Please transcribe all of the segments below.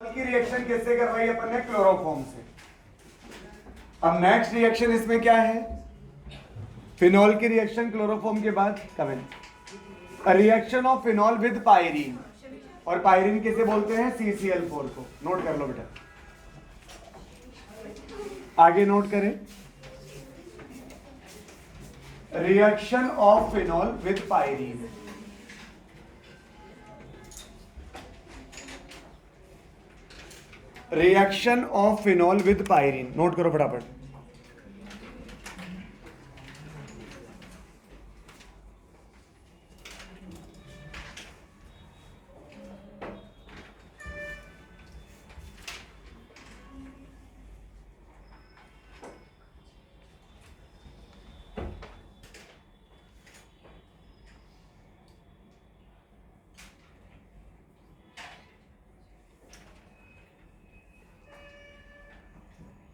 की रिएक्शन किससे करवाई अपन ने? क्लोरोफॉर्म से। अब नेक्स्ट रिएक्शन इसमें क्या है? फिनॉल की रिएक्शन क्लोरोफॉर्म के बाद comment, reaction of phenol with pyrene, और पायरीन किसे बोलते हैं? CCl4 को। नोट कर लो बेटा, आगे नोट करें। Reaction of phenol with pyrene, reaction of phenol with pyrene, note करो फटाफट।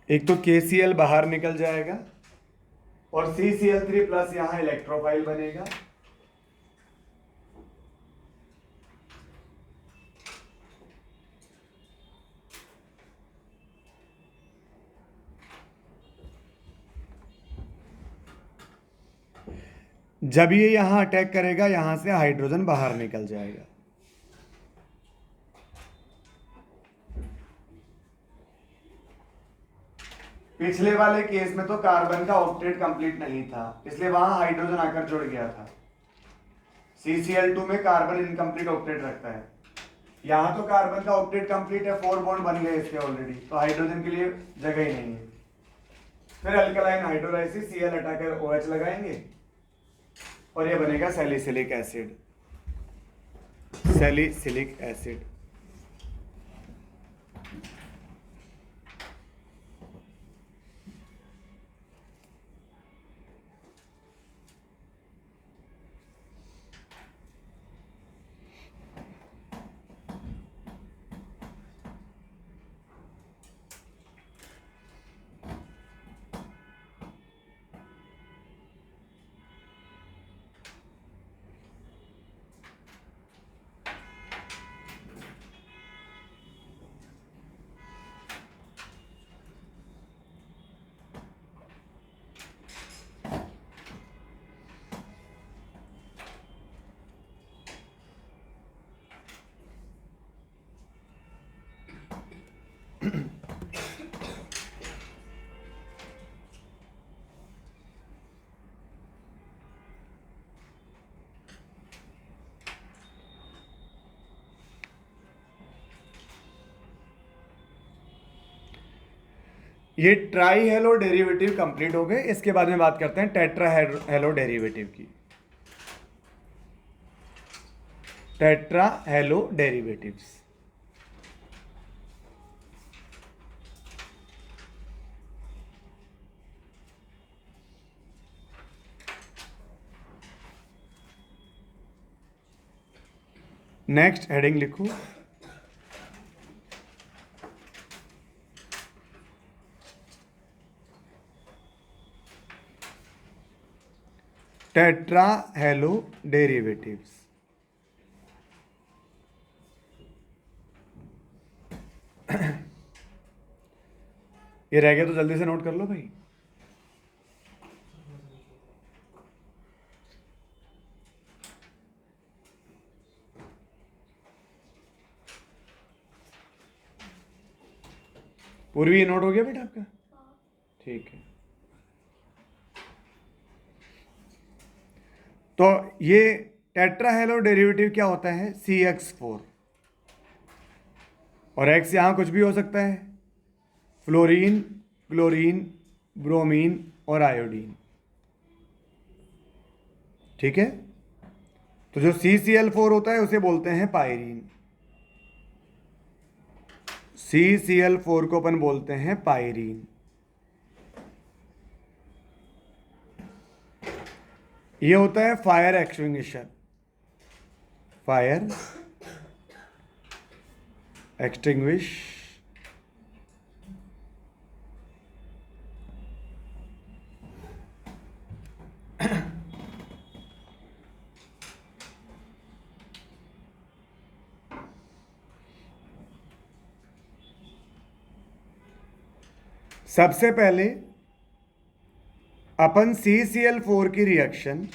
एक तो KCl बाहर निकल जाएगा और CCl3 प्लस यहां इलेक्ट्रोफाइल बनेगा। जब ये यहां अटैक करेगा, यहां से हाइड्रोजन बाहर निकल जाएगा। पिछले वाले केस में तो कार्बन का ऑक्टेट कंप्लीट नहीं था, इसलिए वहां हाइड्रोजन आकर जुड़ गया था। CCl2 में कार्बन इनकम्प्लीट ऑक्टेट रखता है, यहां तो कार्बन का ऑक्टेट कंप्लीट है, 4 बॉन्ड बन गए इसके ऑलरेडी, तो हाइड्रोजन के लिए जगह ही नहीं है। फिर अल्कलाइन हाइड्रोलाइसिस, Cl हटाकर OH लगाएंगे और ये बनेगा सैलिसिलिक एसिड, सैलिसिलिक एसिड। ये ट्राई हेलो डेरिवेटिव कंप्लीट हो गए। इसके बाद में बात करते हैं टेट्रा हेलो डेरिवेटिव की। Tetra hello derivatives, next heading लिखो, टेट्रा हेलो डेरिवेटिव्स। ये रह गया तो जल्दी से नोट कर लो भाई। पूर्वी ये नोट हो गया बेटा आपका? ठीक है। तो ये टेट्रा हेलो डेरिवेटिव क्या होता है? CH4, और X यहां कुछ भी हो सकता है, फ्लोरीन, क्लोरीन, ब्रोमीन और आयोडीन। ठीक है। तो जो CCl4 होता है उसे बोलते हैं पायरीन। CCl4 को अपन बोलते हैं पायरीन। ये होता है फायर एक्सटिंग्विशर, फायर एक्सटिंग्विश सबसे पहले अपन CCl4 की रिएक्शन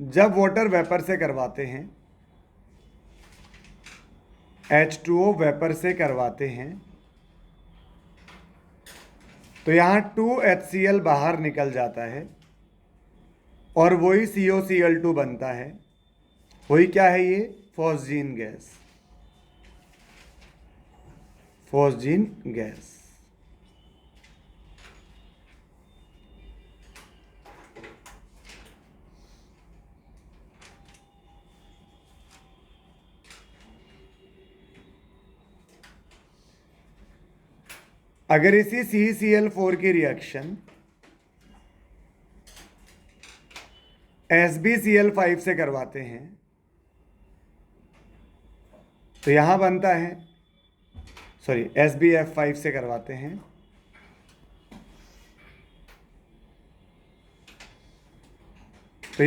जब वाटर वेपर से करवाते हैं, H2O वेपर से करवाते हैं, तो यहाँ 2HCl बाहर निकल जाता है और वही COCl2 बनता है। वही क्या है ये? Phosgene gas. Phosgene gas. अगर इसी CCl4 की रिएक्शन SbCl5 से करवाते हैं तो यहां बनता है, सॉरी SbF5 से करवाते हैं तो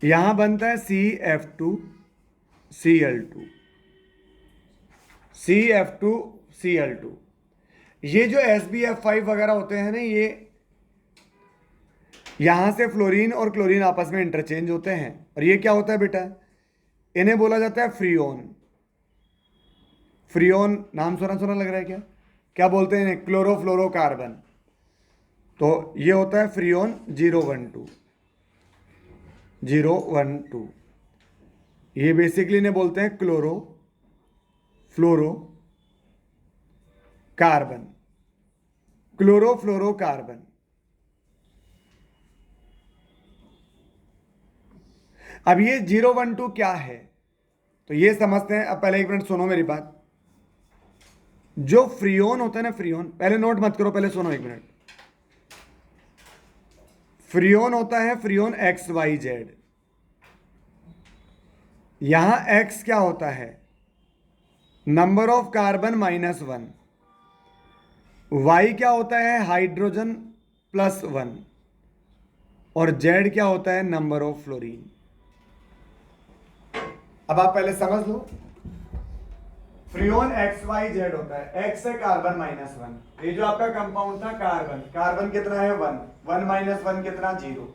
यहां बनता है CF2Cl2। CF2Cl2। ये जो SbF5 वगैरह होते हैं ना, ये यहां से फ्लोरीन और क्लोरीन आपस में इंटरचेंज होते हैं और ये क्या होता है बेटा? इन्हें बोला जाता है फ्रियोन। फ्रियोन नाम सुना सुना लग रहा है क्या? क्या बोलते हैं इन्हें? क्लोरोफ्लोरोकार्बन। तो ये होता है फ्रियोन 012। ये बेसिकली इन्हें बोलते हैं क्लोरोफ्लोरोकार्बन। क्लोरोफ्लोरोकार्बन। अब ये 012 क्या है तो ये समझते हैं। अब पहले एक मिनट सुनो मेरी बात। जो फ्रियोन होता है ना, फ्रियोन, पहले नोट मत करो, पहले सुनो एक मिनट। फ्रियोन होता है फ्रियोन XYZ। यहां X क्या होता है? Number of carbon -1। Y क्या होता है? हाइड्रोजन +1। और Z क्या होता है? Number of fluorine. अब आप पहले समझ लो। फ्रियोन XYZ होता है, X है कार्बन -1। ये जो आपका कंपाउंड था कार्बन, कार्बन कितना है? 1। 1 - 1 कितना? 0।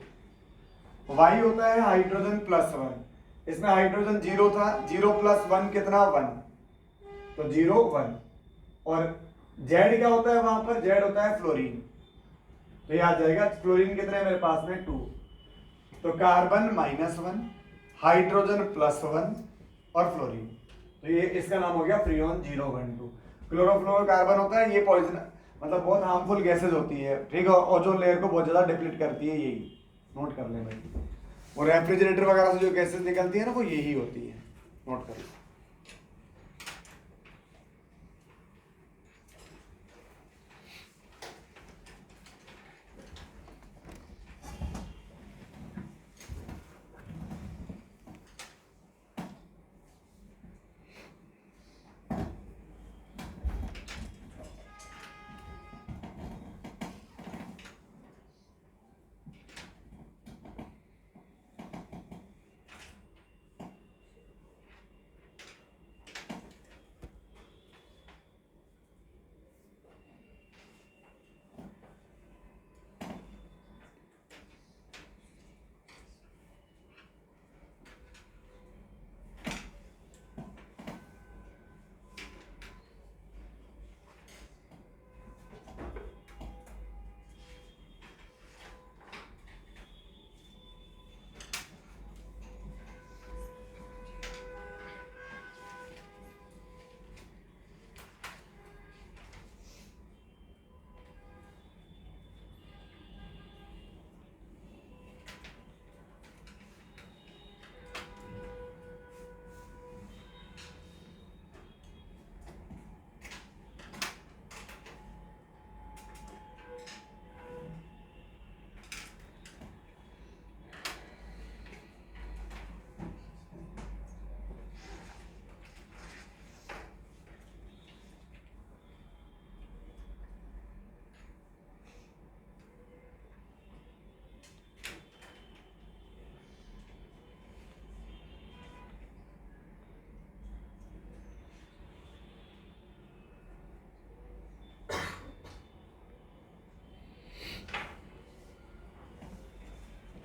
Y होता है हाइड्रोजन +1। इसमें हाइड्रोजन 0 था, 0 + 1 कितना? 1। तो 0 1। और Z क्या होता है वहां पर? Z होता है फ्लोरीन। तो ये आ जाएगा, फ्लोरीन कितने है मेरे पास में? 2। तो कार्बन -1, हाइड्रोजन +1 और फ्लोरीन। तो ये इसका नाम हो गया फ्रियोन 012। क्लोरोफ्लोरोकार्बन होता है, ये पॉइजन, मतलब बहुत हार्मफुल गैसेज होती है, ठीक है, ओजोन लेयर को बहुत ज्यादा डिप्लीट करती है। यही नोट कर लें भाई। और रेफ्रिजरेटर वगैरह से जो गैसेज निकलती है ना, वो यही होती है, नोट कर लो।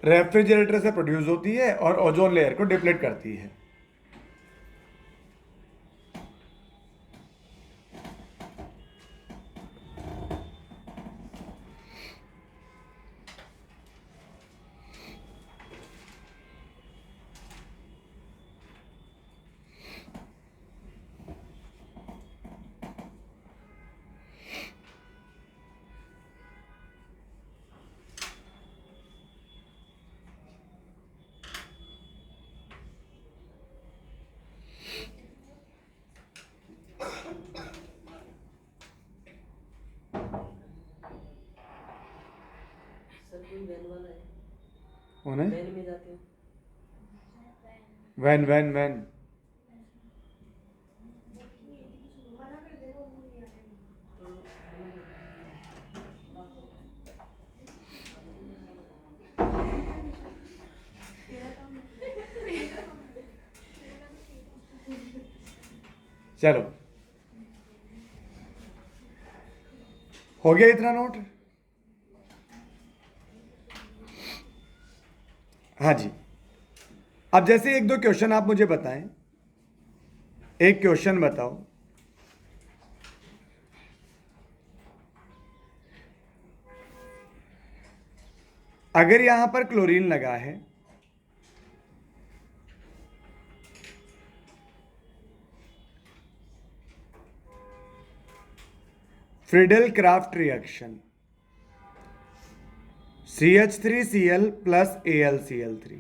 रेफ्रिजरेटर से प्रोड्यूस होती है और ओजोन लेयर को डिप्लीट करती है। कौन है? वैन वैन वैन चलो, हो गया इतना नोट? हाँ जी। अब जैसे एक दो क्वेश्चन आप मुझे बताएं। एक क्वेश्चन बताओ, अगर यहां पर क्लोरीन लगा है, Friedel craft reaction CH3Cl plus AlCl3,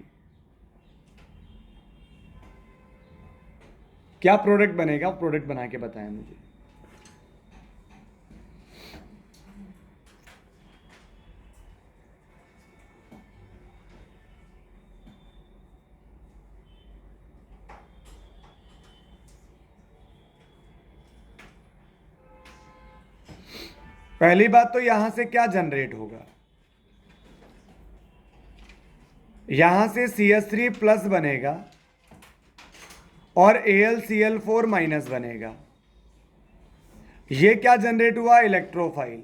क्या प्रोडक्ट बनेगा? प्रोडक्ट बना के बताएं मुझे। पहली बात तो यहां से क्या जनरेट होगा? यहां से CH3 प्लस बनेगा और AlCl4 माइनस बनेगा। ये क्या जनरेट हुआ? इलेक्ट्रोफाइल।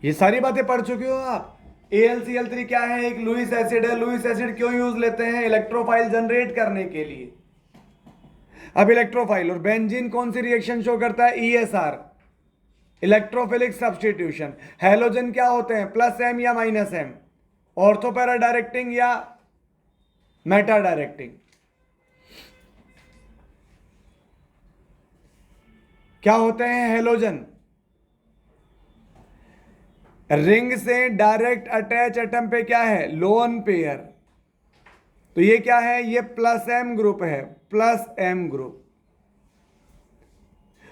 ये सारी बातें पढ़ चुके हो आप। AlCl3 क्या है? एक लुईस एसिड है। लुईस एसिड क्यों यूज लेते हैं? इलेक्ट्रोफाइल जनरेट करने के लिए। अब इलेक्ट्रोफाइल और बेंजीन कौन सी रिएक्शन शो करता है? ESR, electrophilic substitution. हैलोजन क्या होते हैं? प्लस M या minus M, ortho para directing या मेटा डायरेक्टिंग। क्या होते हैं हैलोजन? रिंग से डायरेक्ट अटैच एटम पे क्या है? Lone pair. तो ये क्या है? ये प्लस M ग्रुप है, प्लस M ग्रुप।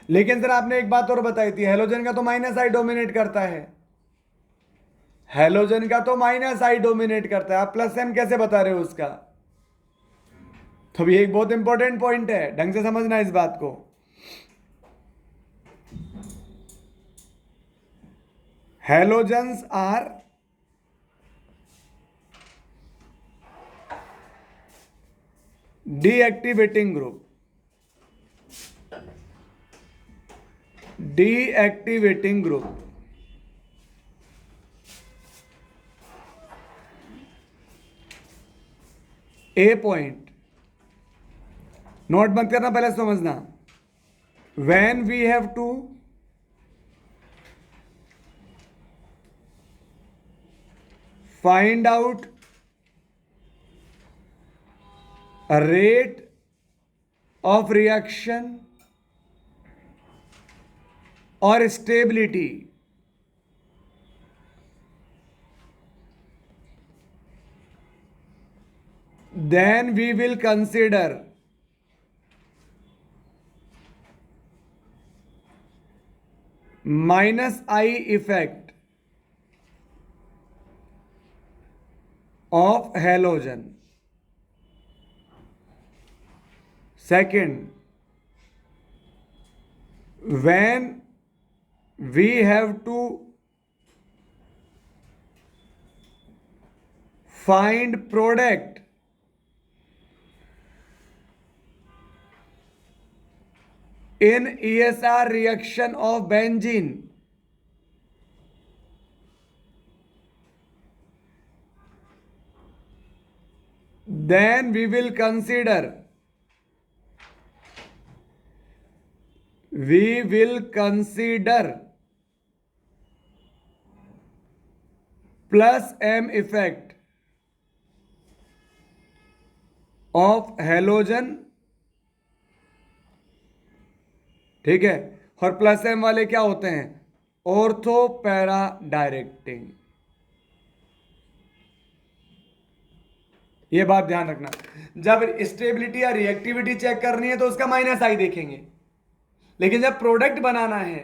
लेकिन सर आपने एक बात और बताई थी, हैलोजन का तो माइनस आई डोमिनेट करता है। हैलोजन का तो माइनस आई डोमिनेट करता है, आप प्लस M कैसे बता रहे हो उसका? तो ये एक बहुत इंपॉर्टेंट पॉइंट है, ढंग से समझना इस बात को। Halogens are deactivating group, deactivating group. A point note मत करना, पहले समझना। When we have to find out a rate of reaction or stability, then we will consider minus I effect of halogen. Second, when we have to find product in ESR reaction of benzene, then we will consider plus m effect of halogen, ठीक है। और plus M वाले क्या होते हैं? Ortho para directing. ये बात ध्यान रखना, जब स्टेबिलिटी या रिएक्टिविटी चेक करनी है तो उसका माइनस आई देखेंगे, लेकिन जब प्रोडक्ट बनाना है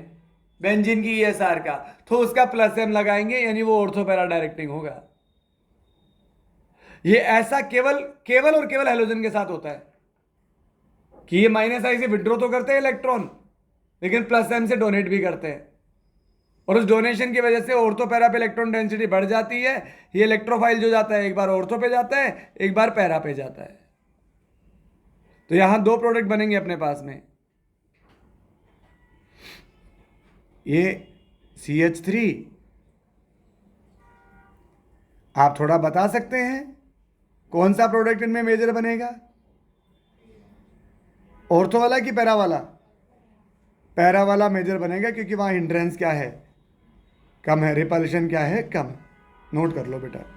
बेंजीन की ईएसआर का तो उसका प्लस एम लगाएंगे, यानी वो ऑर्थो पैरा डायरेक्टिंग होगा। ये ऐसा केवल केवल और केवल हेलोजन के साथ होता है कि ये माइनस आई से विड्रॉ तो करते हैं इलेक्ट्रॉन, लेकिन प्लस एम से डोनेट भी करते हैं, और उस डोनेशन की वजह से ऑर्थो पैरा पे इलेक्ट्रॉन डेंसिटी बढ़ जाती है। ये इलेक्ट्रोफाइल जो जाता है एक बार ऑर्थो पे जाता है, एक बार पैरा पे जाता है। तो यहां दो प्रोडक्ट बनेंगे अपने पास में, ये CH3। आप थोड़ा बता सकते हैं कौन सा प्रोडक्ट इनमें मेजर बनेगा, ऑर्थो वाला कि पैरा वाला? पैरा वाला मेजर बनेगा, क्योंकि वहां हिंड्रेंस क्या है? कम है। रिपल्शन क्या है? कम। नोट कर लो बेटा।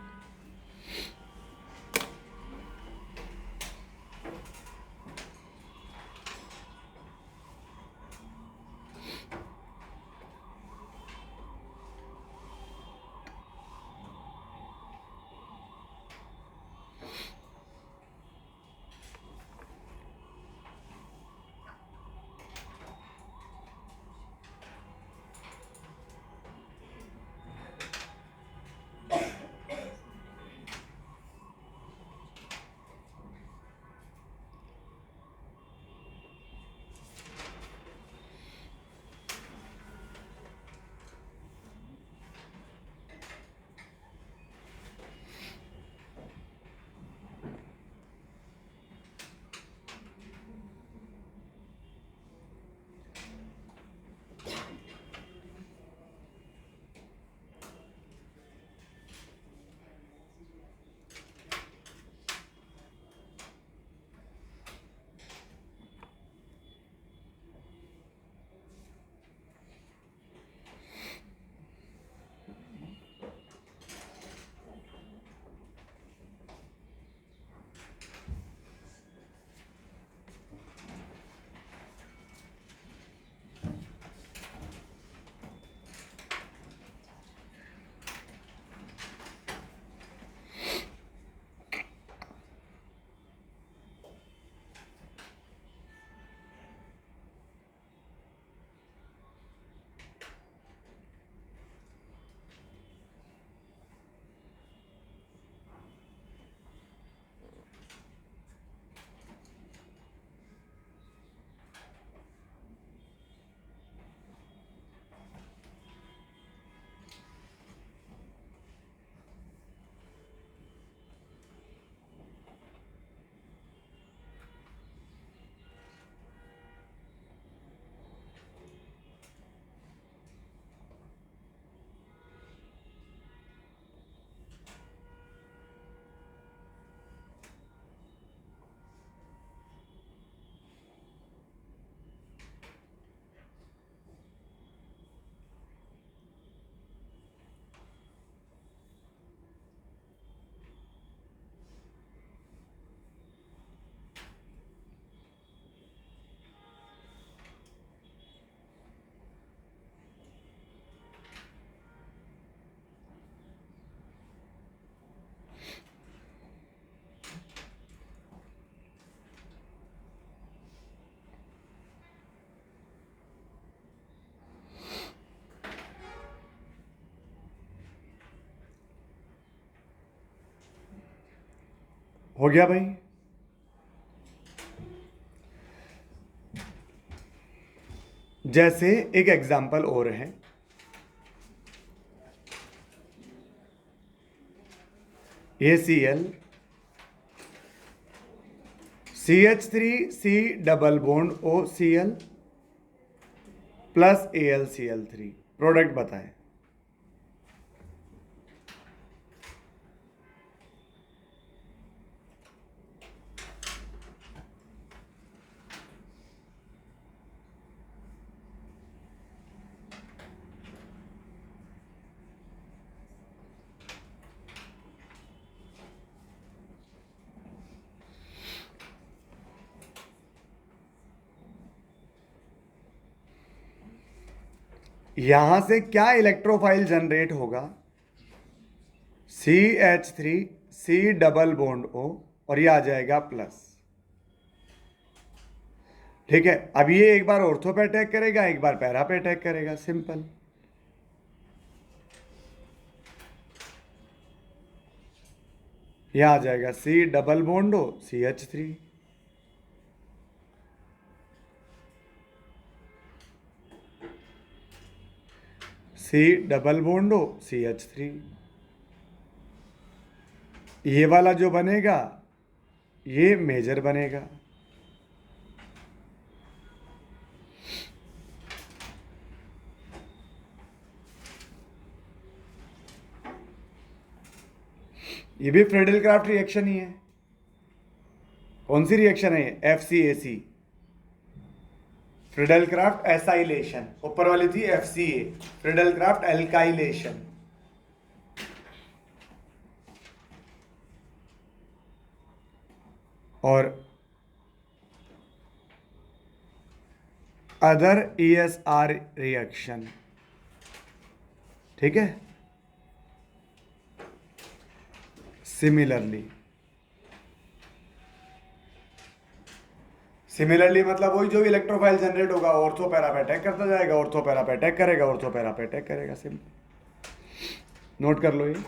हो गया भाई? जैसे एक एग्जाम्पल और है, ACl CH3C double bond OCl plus AlCl3, product बताएं। यहां से क्या इलेक्ट्रोफाइल जनरेट होगा, CH3 C double bond O, और ये आ जाएगा प्लस। ठीक है, अब ये एक बार ऑर्थो पे अटैक करेगा, एक बार पैरा पे अटैक करेगा, सिंपल। ये आ जाएगा C double bond O CH3, C double bond O CH3। ये वाला जो बनेगा ये मेजर बनेगा। ये भी फ्रेडल क्राफ्ट रिएक्शन ही है। कौन सी रिएक्शन है ये? FCAC, Friedel Crafts acylation. ऊपर वाली थी FCA, फ्रेडल क्राफ्ट एल्काइलेशन। और अदर ESR रिएक्शन। ठीक है, सिमिलरली मतलब वही जो इलेक्ट्रोफाइल जनरेट होगा, ऑर्थो पैरा पे अटैक करता जाएगा, ऑर्थो पैरा पे अटैक करेगा, ऑर्थो पैरा पे अटैक करेगा, सिंपल। नोट कर लो ये।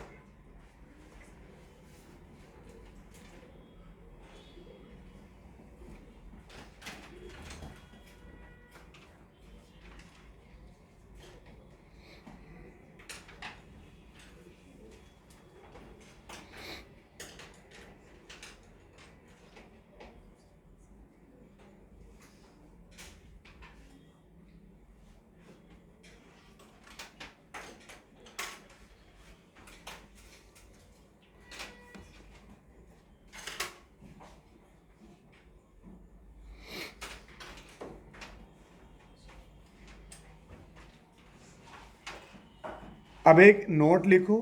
अब एक नोट लिखो।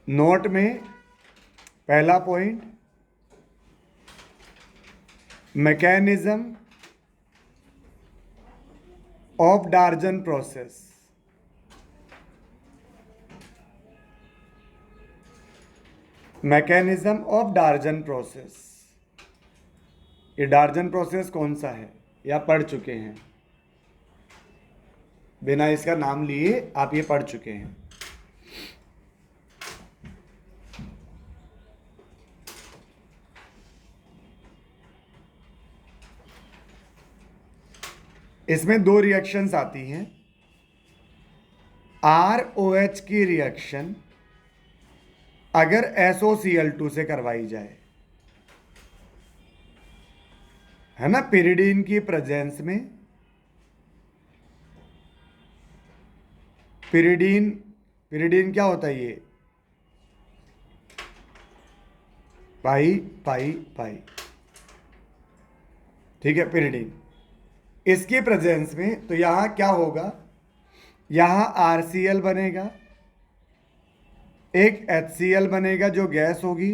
नोट में पहला point, mechanism of डार्जन process. Mechanism of डार्जन process. ये डार्जन प्रोसेस कौन सा है या पढ़ चुके हैं? बिना इसका नाम लिए आप ये पढ़ चुके हैं। इसमें दो रिएक्शंस आती हैं। ROH की रिएक्शन अगर SOCl2 से करवाई जाए, है ना, पिरिडीन की प्रेजेंस में। पिरिडीन क्या होता है? ये पाई पाई पाई, ठीक है, पिरिडीन। इसकी प्रेजेंस में तो यहां क्या होगा, यहां RCl बनेगा, एक HCl बनेगा जो गैस होगी,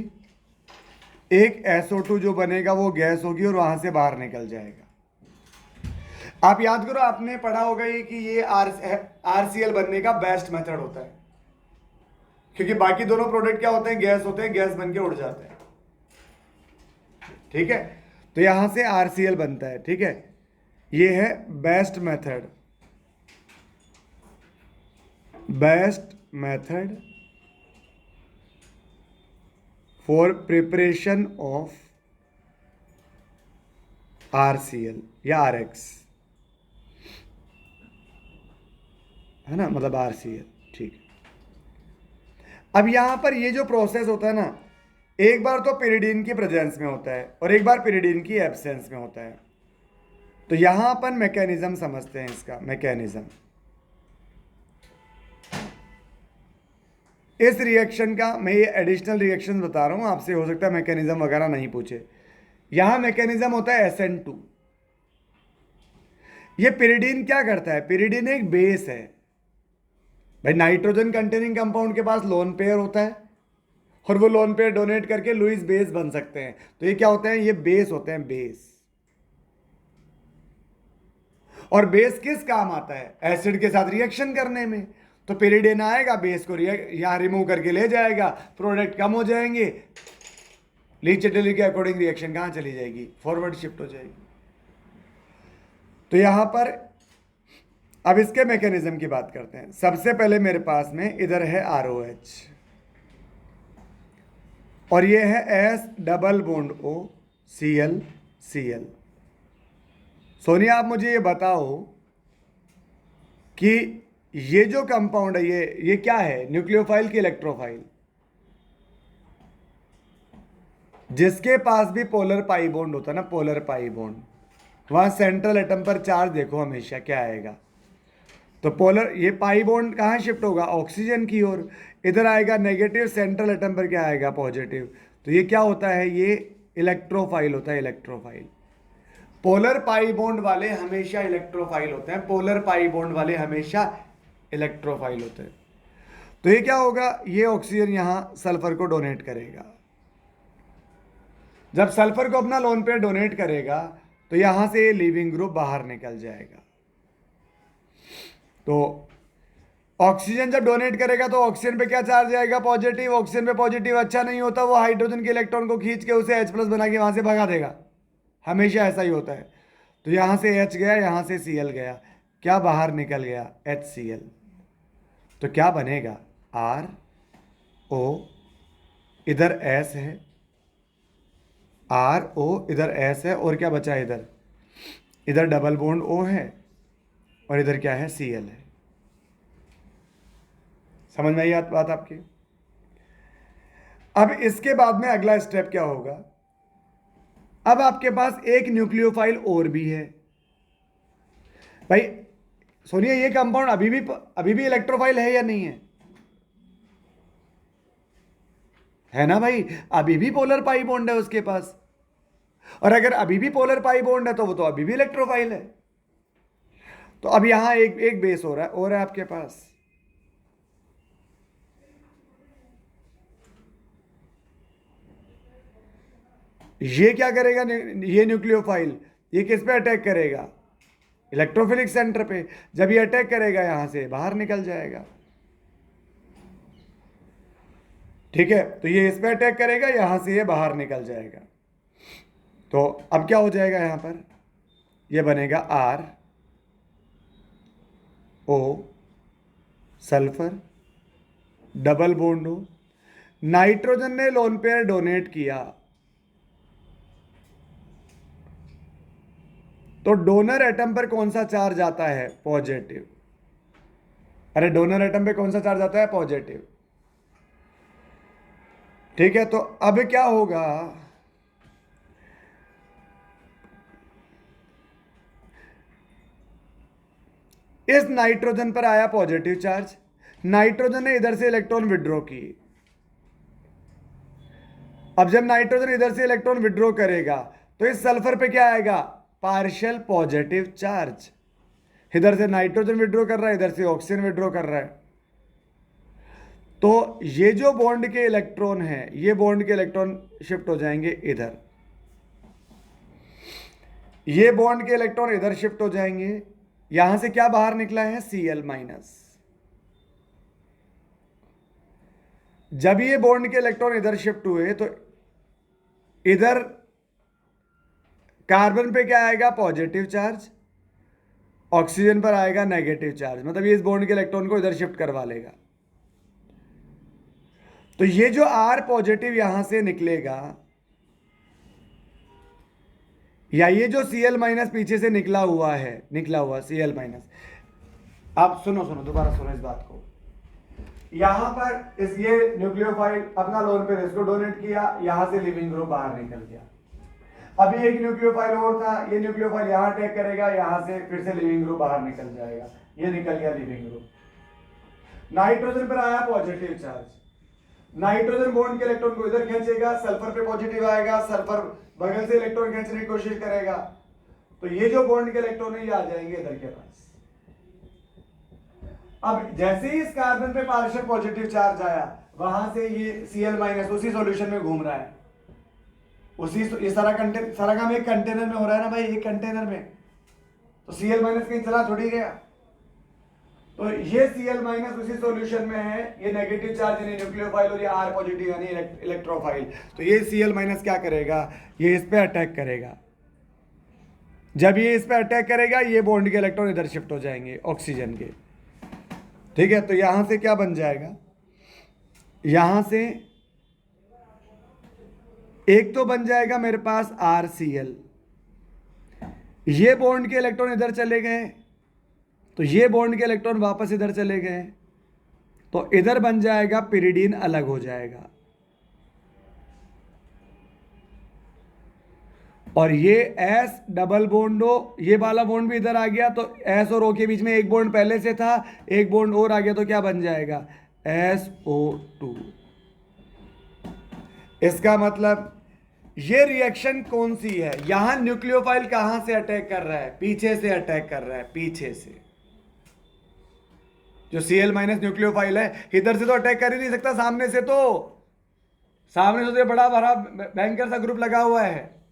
एक SO2 जो बनेगा वो गैस होगी और वहां से बाहर निकल जाएगा। आप याद करो, आपने पढ़ा होगा ये कि ये RCl बनने का बेस्ट मेथड होता है, क्योंकि बाकी दोनों प्रोडक्ट क्या होते हैं? गैस होते हैं, गैस बन के उड़ जाते हैं। ठीक है, तो यहां से RCl बनता है। ठीक है, ये है best method. Best method for preparation of RCl या RX, है ना, मतलब RCl। ठीक है, अब यहां पर ये जो प्रोसेस होता है ना, एक बार तो पिरिडीन की प्रेजेंस में होता है और एक बार पिरिडीन की एब्सेंस में होता है। तो यहां अपन मैकेनिज्म समझते हैं। इसका मैकेनिज्म, इस रिएक्शन का मैं ये एडिशनल रिएक्शन बता रहा हूं आपसे, हो सकता है मैकेनिज्म वगैरह नहीं पूछे। यहां मैकेनिज्म होता है SN2। ये पिरिडीन क्या करता है? पिरिडीन एक बेस है भाई। नाइट्रोजन कंटेनिंग कंपाउंड के पास लोन पेयर होता है और वो लोन पेयर डोनेट करके लुईस बेस बन सकते हैं। तो ये क्या होते हैं? ये बेस होते हैं, बेस। और बेस किस काम आता है? एसिड के साथ रिएक्शन करने में। तो पेरिडेन आएगा, बेस को यहाँ रिमूव करके ले जाएगा, प्रोडक्ट कम हो जाएंगे, ली चिटली के अकॉर्डिंग रिएक्शन कहाँ चली जाएगी? फॉरवर्ड शिफ्ट हो जाएगी। तो यहां पर अब इसके मैकेनिज्म की बात करते हैं। सबसे पहले मेरे पास में इधर है ROH और ये है S double bond O Cl Cl। Sonia आप मुझे ये बताओ कि ये जो कंपाउंड है ये क्या है, न्यूक्लियोफाइल की इलेक्ट्रोफाइल? जिसके पास भी पोलर पाई बॉन्ड होता है ना, पोलर पाई बॉन्ड, वहां सेंट्रल एटम पर चार्ज देखो हमेशा क्या आएगा, तो पोलर, ये पाई बॉन्ड कहाँ शिफ्ट होगा? ऑक्सीजन की ओर। इधर आएगा नेगेटिव, सेंट्रल एटम पर क्या आएगा? पॉजिटिव। तो ये क्या होता है? ये इलेक्ट्रोफाइल होता है, इलेक्ट्रोफाइल। पोलर पाई बॉन्ड वाले हमेशा इलेक्ट्रोफाइल होते हैं, पोलर पाई बॉन्ड वाले हमेशा इलेक्ट्रोफाइल होते हैं। तो ये क्या होगा? ये ऑक्सीजन यहां सल्फर को डोनेट करेगा। जब सल्फर को अपना लोन पेयर डोनेट करेगा तो यहां से ये लीविंग ग्रुप बाहर निकल जाएगा। तो ऑक्सीजन जब डोनेट करेगा तो ऑक्सीजन पे क्या चार्ज आएगा? पॉजिटिव। ऑक्सीजन पे पॉजिटिव अच्छा नहीं होता, वो हाइड्रोजन के इलेक्ट्रॉन को खींच के उसे H+ बना के वहां से भगा देगा, हमेशा ऐसा ही होता है। तो यहां से H गया, यहां से Cl गया, क्या बाहर निकल गया? HCl। तो क्या बनेगा? RO, इधर S है, RO इधर S है, और क्या बचा है इधर? इधर डबल बॉन्ड O है और इधर क्या है? Cl है। समझ में आई बात आपकी? अब इसके बाद में अगला स्टेप क्या होगा? अब आपके पास एक न्यूक्लियोफाइल और भी है। भाई सोनिया, ये कंपाउंड अभी भी इलेक्ट्रोफाइल है या नहीं है? है ना भाई, अभी भी पोलर पाई बॉन्ड है उसके पास। और अगर अभी भी पोलर पाई बॉन्ड है तो वो तो अभी भी इलेक्ट्रोफाइल है। तो अब यहां एक बेस हो रहा है और है आपके पास। ये क्या करेगा? ये न्यूक्लियोफाइल ये किस पे अटैक करेगा? इलेक्ट्रोफिलिक सेंटर पे। जब ये अटैक करेगा यहां से बाहर निकल जाएगा। ठीक है, तो ये इस पे अटैक करेगा, यहां से ये बाहर निकल जाएगा। तो अब क्या हो जाएगा? यहां पर ये बनेगा RO sulphur double bond O। Nitrogen ने लोन पेयर डोनेट किया तो डोनर एटम पर कौन सा चार्ज आता है? पॉजिटिव। अरे डोनर एटम पे कौन सा चार्ज आता है? पॉजिटिव। ठीक है, तो अब क्या होगा? इस नाइट्रोजन पर आया पॉजिटिव चार्ज, नाइट्रोजन ने इधर से इलेक्ट्रॉन विड्रॉ की। अब जब नाइट्रोजन इधर से इलेक्ट्रॉन विड्रॉ करेगा तो इस सल्फर पे क्या आएगा? Partial positive charge. इधर से नाइट्रोजन विड्रॉ कर रहा है, इधर से ऑक्सीजन विड्रॉ कर रहा है। तो ये जो बॉन्ड के इलेक्ट्रॉन है, ये बॉन्ड के इलेक्ट्रॉन शिफ्ट हो जाएंगे इधर, ये बॉन्ड के इलेक्ट्रॉन इधर शिफ्ट हो जाएंगे। यहां से क्या बाहर निकला है? Cl-। जब ये बॉन्ड के इलेक्ट्रॉन इधर शिफ्ट हुए तो इधर कार्बन पे क्या आएगा? Positive charge. ऑक्सीजन पर आएगा नेगेटिव चार्ज, मतलब ये इस बॉन्ड के इलेक्ट्रॉन को इधर शिफ्ट करवा लेगा। तो ये जो R पॉजिटिव यहां से निकलेगा, या ये जो Cl- पीछे से निकला हुआ Cl-। आप सुनो दोबारा सुनो इस बात को। यहां पर इस ये न्यूक्लियोफाइल अपना लोन पेयर इसको डोनेट किया, यहां से लिविंग ग्रुप बाहर निकल गया। अभी एक न्यूक्लियोफाइल और था, ये न्यूक्लियोफाइल यहां अटैक करेगा, यहां से फिर से लिविंग ग्रुप बाहर निकल जाएगा। ये निकल गया लिविंग ग्रुप। नाइट्रोजन पर आया पॉजिटिव चार्ज, नाइट्रोजन बॉन्ड के इलेक्ट्रॉन को इधर खींचेगा, सल्फर पे पॉजिटिव आएगा, सल्फर बगल से इलेक्ट्रॉन खींचने की कोशिश करेगा, तो ये जो बॉन्ड के इलेक्ट्रॉन है ये आ जाएंगे इधर के पास। अब जैसे ही इस कार्बन पे पार्शियल पॉजिटिव चार्ज आया, वहां से ये Cl- उसी सॉल्यूशन में घूम रहा है, उसी ये सारा काम एक कंटेनर में हो रहा है ना भाई, एक कंटेनर में। तो Cl माइनस कहीं चला थोड़ी गया। तो ये Cl माइनस उसी सॉल्यूशन में है, ये नेगेटिव चार्ज यानी न्यूक्लियोफाइल और ये R पॉजिटिव यानी इलेक्ट्रोफाइल। तो ये Cl माइनस क्या करेगा, ये इस पे अटैक करेगा। जब ये इस पे अटैक करेगा, ये बॉन्ड के इलेक्ट्रॉन इधर शिफ्ट हो जाएंगे ऑक्सीजन के। ठीक है, तो यहां से क्या बन जाएगा, यहां से एक तो बन जाएगा मेरे पास RCl, ये बॉन्ड के इलेक्ट्रॉन इधर चले गए, तो ये बॉन्ड के इलेक्ट्रॉन वापस इधर चले गए, तो इधर बन जाएगा पिरिडीन, अलग हो जाएगा। और ये S डबल बॉन्ड हो, ये वाला बॉन्ड भी इधर आ गया, तो S और O के बीच में एक बॉन्ड पहले से था, एक बॉन्ड और आ गया, तो क्या बन जाएगा SO2। इसका मतलब ये रिएक्शन कौन सी है, यहां न्यूक्लियोफाइल कहां से अटैक कर रहा है, पीछे से अटैक कर रहा है, पीछे से। जो Cl माइनस न्यूक्लियोफाइल है इधर से तो अटैक कर ही नहीं सकता, सामने से तो ये बड़ा भरा भयंकर सा ग्रुप लगा हुआ है।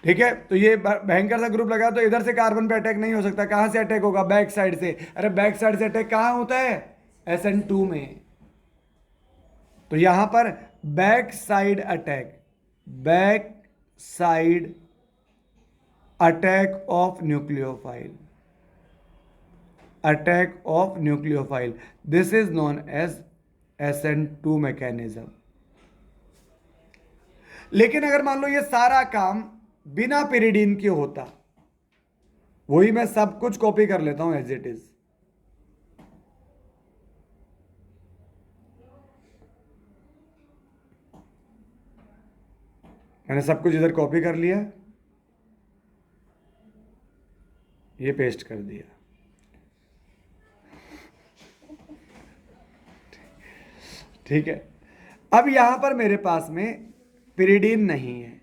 ठीक है, तो ये भयंकर सा ग्रुप लगा, तो इधर से कार्बन पे अटैक नहीं हो सकता। कहां से अटैक होगा, बैक साइड से। अरे बैक साइड से अटैक कहां होता है, SN2 में। तो यहां पर back side attack, back side attack of nucleophile, attack of nucleophile, this is known as SN2 mechanism. लेकिन अगर मान लो ये सारा काम बिना पिरिडीन के होता, वही मैं सब कुछ कॉपी कर लेता हूं एज इट इज। मैंने सब कुछ इधर कॉपी कर लिया, ये पेस्ट कर दिया। ठीक है, अब यहां पर मेरे पास में पिरिडीन नहीं है,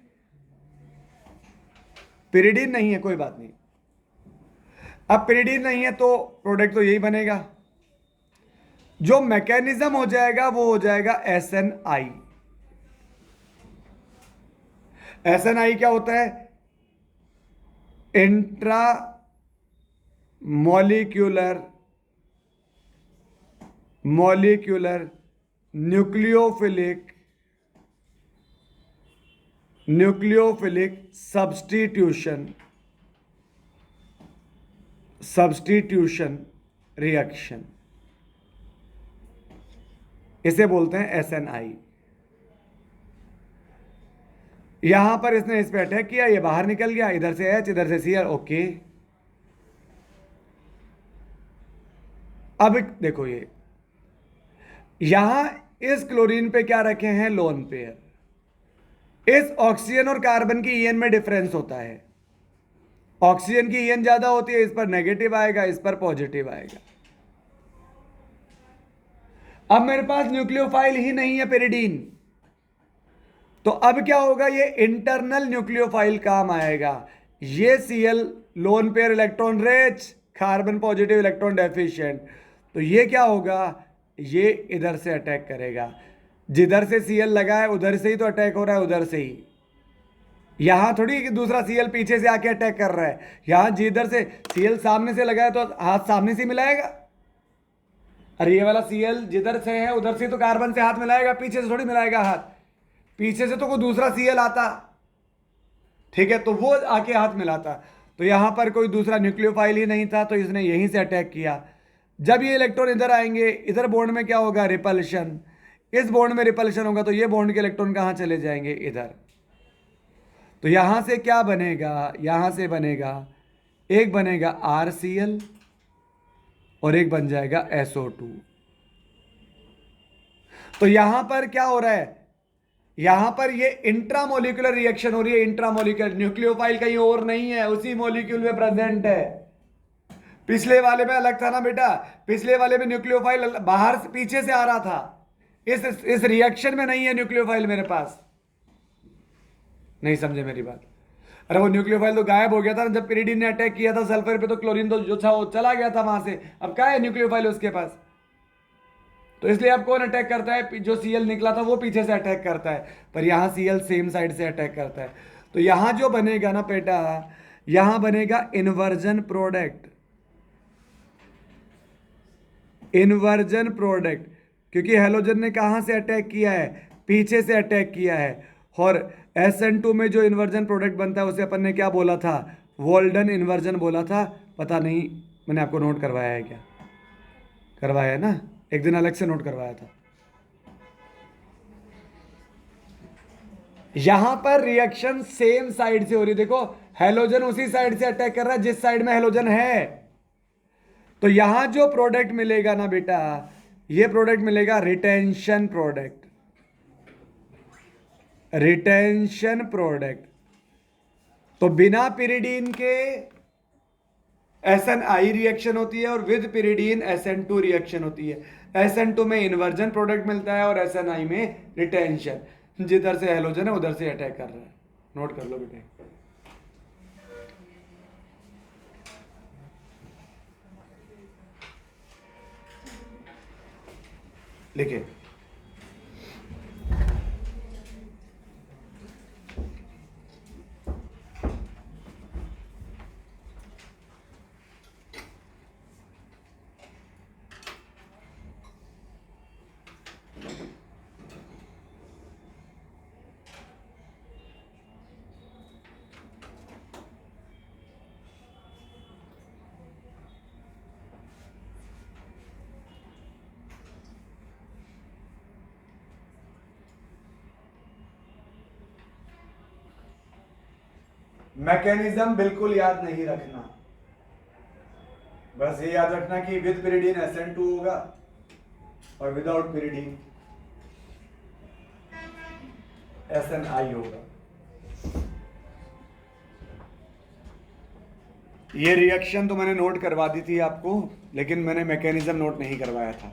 पिरिडीन नहीं है, कोई बात नहीं। अब पिरिडीन नहीं है तो प्रोडक्ट तो यही बनेगा। जो मैकेनिज्म हो जाएगा वो हो जाएगा SNI। SNI क्या होता है, intra molecular nucleophilic substitution reaction, इसे बोलते हैं SNI। यहां पर इसने इस पे अटैक किया, ये बाहर निकल गया, इधर से H इधर से Cl, ओके। अब देखो, ये यहां इस क्लोरीन पे क्या रखे हैं, लोन पेयर। इस ऑक्सीजन और कार्बन की EN में डिफरेंस होता है, ऑक्सीजन की EN ज्यादा होती है, इस पर नेगेटिव आएगा, इस पर पॉजिटिव आएगा। अब मेरे पास न्यूक्लियोफाइल ही नहीं है पिरिडीन, तो अब क्या होगा, ये इंटरनल न्यूक्लियोफाइल काम आएगा। ये Cl lone pair electron rich, carbon positive electron deficient, तो ये क्या होगा, ये इधर से अटैक करेगा। जिधर से Cl लगा है उधर से ही तो अटैक हो रहा है, उधर से ही। यहां थोड़ी कि दूसरा Cl पीछे से आके अटैक कर रहा है, यहां जिधर से Cl सामने से लगा है तो हाथ सामने से मिलाएगा। अरे ये वाला Cl जिधर से है उधर से तो कार्बन से हाथ मिलाएगा, पीछे से थोड़ी मिलाएगा हाथ। पीछे से तो कोई दूसरा Cl आता, ठीक है, तो वो आके हाथ मिलाता। तो यहां पर कोई दूसरा न्यूक्लियोफाइल ही नहीं था, तो इसने यहीं से अटैक किया। जब ये इलेक्ट्रॉन इधर आएंगे, इधर बॉन्ड में क्या होगा, रिपल्शन। इस बॉन्ड में रिपल्शन होगा, तो ये बॉन्ड के इलेक्ट्रॉन कहां चले जाएंगे, इधर। तो यहां से क्या बनेगा, यहां से बनेगा, एक बनेगा RCl और एक बन जाएगा SO2। तो यहां पर क्या हो रहा है, यहां पर ये इंट्रामोलिकुलर रिएक्शन हो रही है। इंट्रामोलिकुलर, न्यूक्लियोफाइल कहीं और नहीं है, उसी मॉलिक्यूल में प्रेजेंट है। पिछले वाले में अलग था ना बेटा, पिछले वाले में न्यूक्लियोफाइल बाहर से पीछे से आ रहा था, इस रिएक्शन में नहीं है न्यूक्लियोफाइल मेरे पास। नहीं समझे मेरी बात। अरे वो न्यूक्लियोफाइल तो गायब हो गया था ना, जब पिरिडीन ने अटैक किया था सल्फर पे, तो क्लोरीन तो जो था वो चला गया था वहां से। अब क्या है न्यूक्लियोफाइल उसके पास, तो इसलिए अब कौन अटैक करता है, जो Cl निकला था वो पीछे से अटैक करता है, पर यहां Cl सेम साइड से अटैक करता है। तो यहां जो बनेगा ना बेटा, यहां बनेगा इन्वर्जन प्रोडक्ट, इन्वर्जन प्रोडक्ट, क्योंकि हैलोजन ने कहां से अटैक किया है, पीछे से अटैक किया है। और SN2 में जो इन्वर्जन प्रोडक्ट बनता है उसे अपन ने क्या बोला था, वोल्डन इन्वर्जन बोला था। पता नहीं मैंने आपको नोट करवाया है क्या, करवाया है ना, एक दिन अलग से नोट करवाया था। यहां पर रिएक्शन सेम साइड से हो रही है, देखो हैलोजन उसी साइड से अटैक कर रहा है जिस साइड में हैलोजन है। तो यहां जो प्रोडक्ट मिलेगा ना बेटा, ये प्रोडक्ट मिलेगा रिटेंशन प्रोडक्ट, रिटेंशन प्रोडक्ट। तो बिना पिरिडीन के SNI रिएक्शन होती है और विद पिरिडीन SN2 रिएक्शन होती है। SN2 में इन्वर्जन प्रोडक्ट मिलता है और SNI में रिटेंशन। जिधर से हैलोजन है उधर से अटैक कर रहा है, नोट कर लो बेटे। लिखिए, मैकेनिज्म बिल्कुल याद नहीं रखना, बस ये याद रखना कि विद पिरिडीन SN2 होगा और विदाउट पिरिडीन SNI होगा। ये रिएक्शन तो मैंने नोट करवा दी थी आपको, लेकिन मैंने मैकेनिज्म नोट नहीं करवाया था।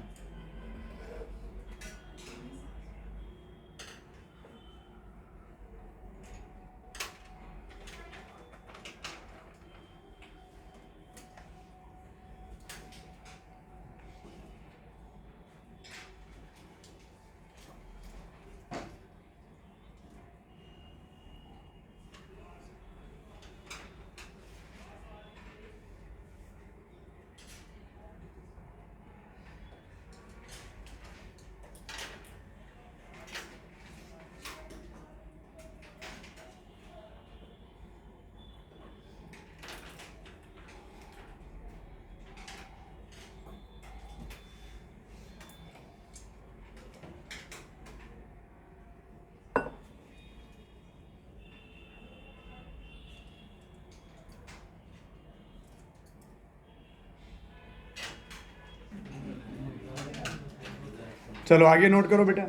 चलो आगे नोट करो बेटा।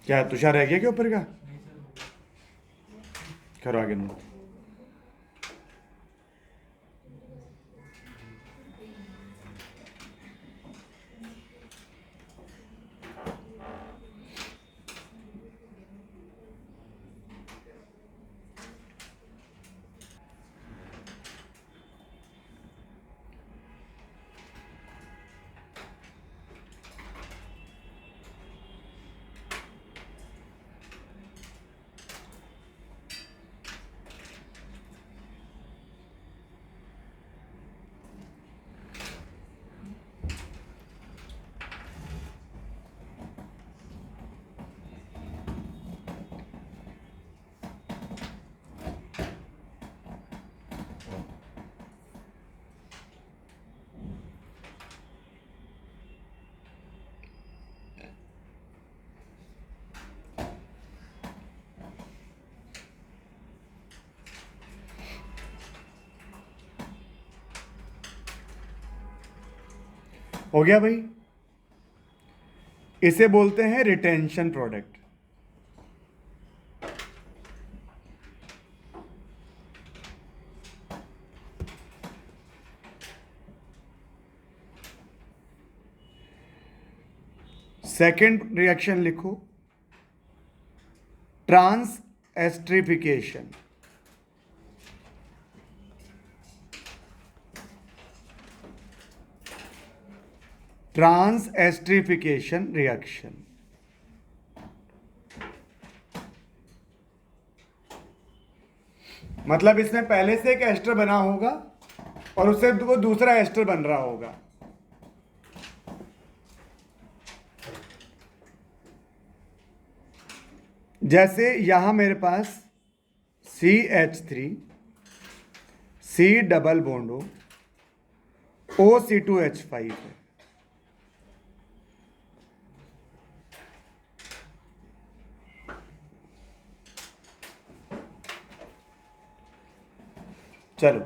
क्या तुषार रह गया क्या ऊपर का? करो आगे नोट। हो गया भाई, इसे बोलते हैं रिटेंशन प्रोडक्ट। सेकेंड रिएक्शन लिखो, transesterification. Transesterification reaction. मतलब इसमें पहले से एक एस्टर बना होगा और उससे वो दूसरा एस्टर बन रहा होगा। जैसे यहां मेरे पास CH3 C डबल बॉन्ड हो OC2H5 है। चलो,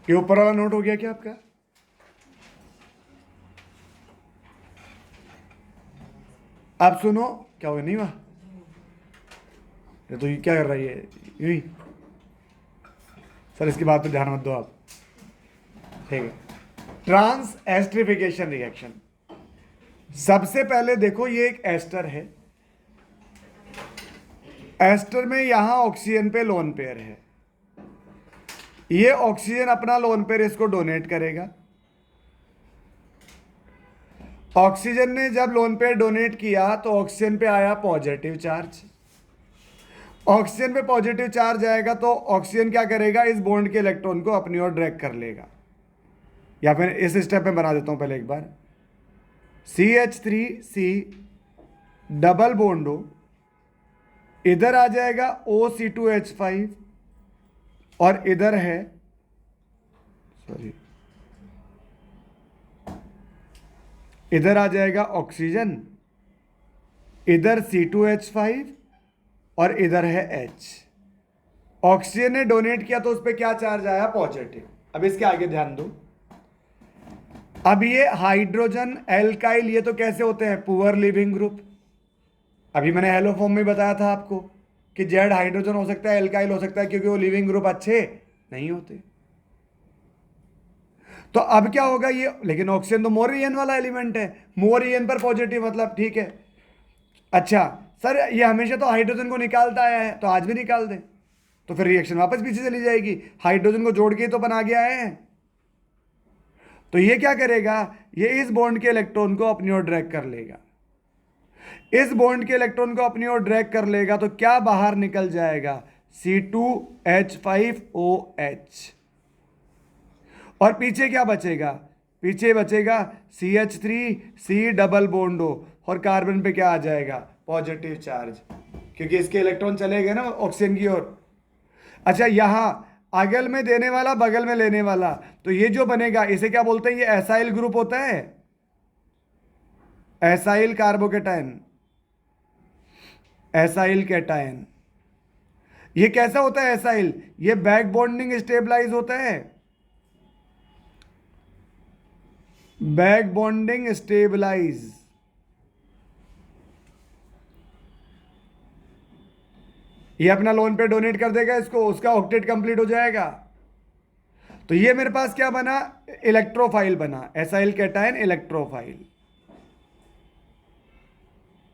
ये ऊपर वाला नोट हो गया क्या आपका? आप सुनो, क्या हुआ? नहीं हुआ? ये तो ये क्या कर रही है? यूं ही। सर इसकी बात पे ध्यान मत दो आप, ठीक है। ट्रांस एस्टरिफिकेशन रिएक्शन, सबसे पहले देखो ये एक एस्टर है। एस्टर में यहां ऑक्सीजन पे लोन पेयर है। ये ऑक्सीजन अपना लोन पेयर इसको डोनेट करेगा। ऑक्सीजन ने जब लोन पेयर डोनेट किया तो ऑक्सीजन पे आया पॉजिटिव चार्ज। ऑक्सीजन पे पॉजिटिव चार्ज आएगा तो ऑक्सीजन क्या करेगा? इस बॉन्ड के इलेक्ट्रॉन को अपनी ओर ड्रैग कर लेगा। या फिर इस स्टेप में बना देता हूं पहले एक बार। CH3C डबल बॉन्ड हो, इधर आ जाएगा OC2H5 और इधर है, सॉरी, इधर आ जाएगा ऑक्सीजन, इधर C2H5 और इधर है H। ऑक्सीजन ने डोनेट किया तो उस पर क्या चार्ज आया? पॉजिटिव। अब इसके आगे ध्यान दो। अब ये हाइड्रोजन एल्काइल, ये तो कैसे होते हैं? Poor leaving group. अभी मैंने हेलो फॉर्म में बताया था आपको कि जेड हाइड्रोजन हो सकता है, एल्काइल हो सकता है, क्योंकि वो लिविंग ग्रुप अच्छे नहीं होते। तो अब क्या होगा ये? लेकिन ऑक्सीजन तो मोर ईएन वाला एलिमेंट है, मोर ईएन पर पॉजिटिव, मतलब ठीक है। अच्छा सर, ये हमेशा तो हाइड्रोजन को निकालता आया है, तो आज भी निकाल दे, तो फिर रिएक्शन वापस पीछे चली जाएगी। हाइड्रोजन को जोड़ के तो बना के आए हैं। तो ये क्या करेगा? ये इस बॉन्ड के इलेक्ट्रॉन को अपनी ओर ड्रैग कर लेगा। इस बॉन्ड के इलेक्ट्रॉन को अपनी ओर ड्रैग कर लेगा तो क्या बाहर निकल जाएगा? C2H5OH। और पीछे क्या बचेगा? पीछे बचेगा CH3C डबल बॉन्ड हो और कार्बन पे क्या आ जाएगा? पॉजिटिव चार्ज, क्योंकि इसके इलेक्ट्रॉन चले गए ना ऑक्सीजन की ओर। अच्छा, यहां अगल में देने वाला, बगल में लेने वाला, तो ये जो बनेगा इसे क्या बोलते हैं? ये एसाइल ग्रुप होता है, एसाइल कार्बोकेटायन, एसाइल कैटायन। ये कैसा होता है एसाइल? ये बैक बॉन्डिंग स्टेबलाइज होता है, बैक बॉन्डिंग स्टेबलाइज। ये अपना लोन पे डोनेट कर देगा इसको, उसका ऑक्टेट कंप्लीट हो जाएगा। तो ये मेरे पास क्या बना? इलेक्ट्रोफाइल बना, एसाइल कैटायन इलेक्ट्रोफाइल,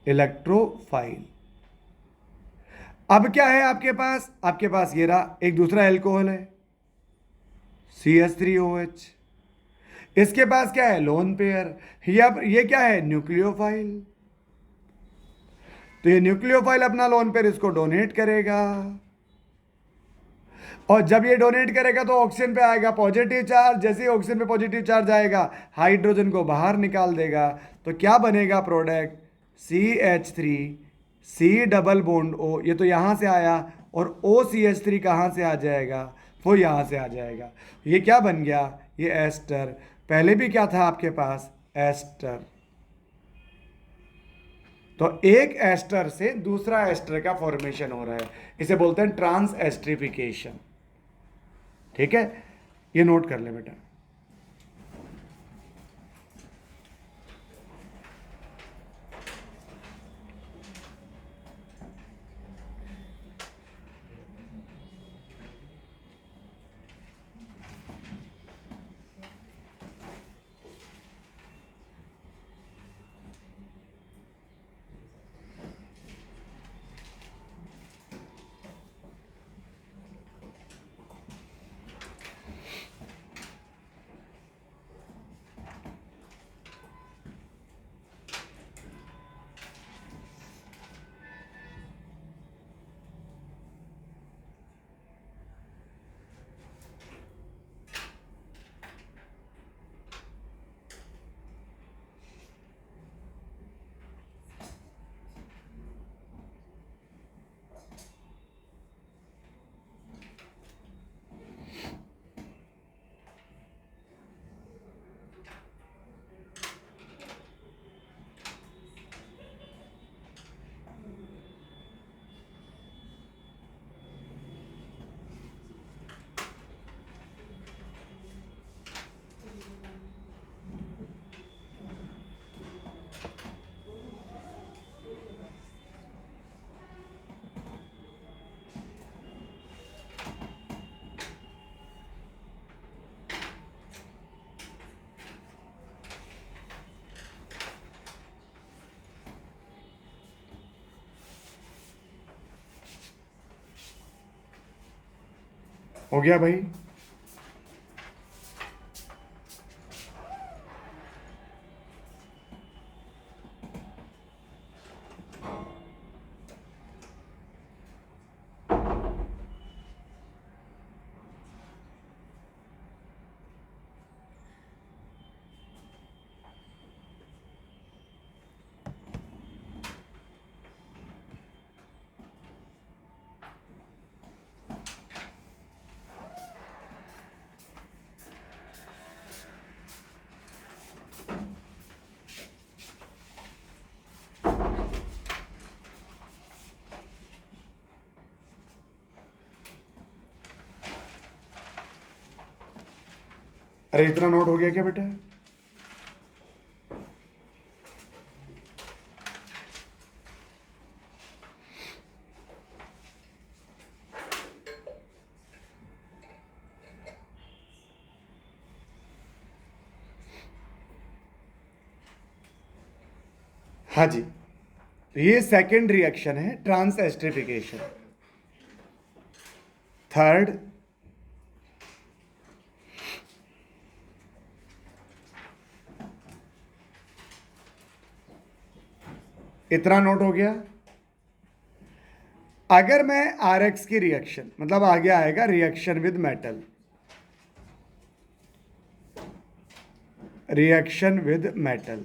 इलेक्ट्रोफाइल। अब क्या है आपके पास? आपके पास ये रहा, एक दूसरा एल्कोहल है CH3OH। इसके पास क्या है? Lone pair. ये क्या है? न्यूक्लियोफाइल। तो ये न्यूक्लियोफाइल अपना लोन पेयर इसको डोनेट करेगा, और जब ये डोनेट करेगा तो ऑक्सीजन पे आएगा पॉजिटिव चार्ज। जैसे ही ऑक्सीजन पे पॉजिटिव चार्ज आएगा, हाइड्रोजन को बाहर निकाल देगा। तो क्या बनेगा product? CH3C double bond O, ये तो यहां से आया, और OCH3 कहां से आ जाएगा? वो यहां से आ जाएगा। ये क्या बन गया? ये एस्टर। पहले भी क्या था आपके पास? एस्टर। तो एक एस्टर से दूसरा एस्टर का फॉर्मेशन हो रहा है, इसे बोलते हैं ट्रांस एस्टरिफिकेशन। ठीक है, ये नोट कर ले बेटा। हो गया भाई। अरे इतना नोट हो गया क्या बेटा? हाँ जी, ये सेकंड रिएक्शन है, ट्रांस एस्टरिफिकेशन। थर्ड, इतना नोट हो गया। अगर मैं RX की रिएक्शन, मतलब आगे आएगा reaction with metal, reaction with metal,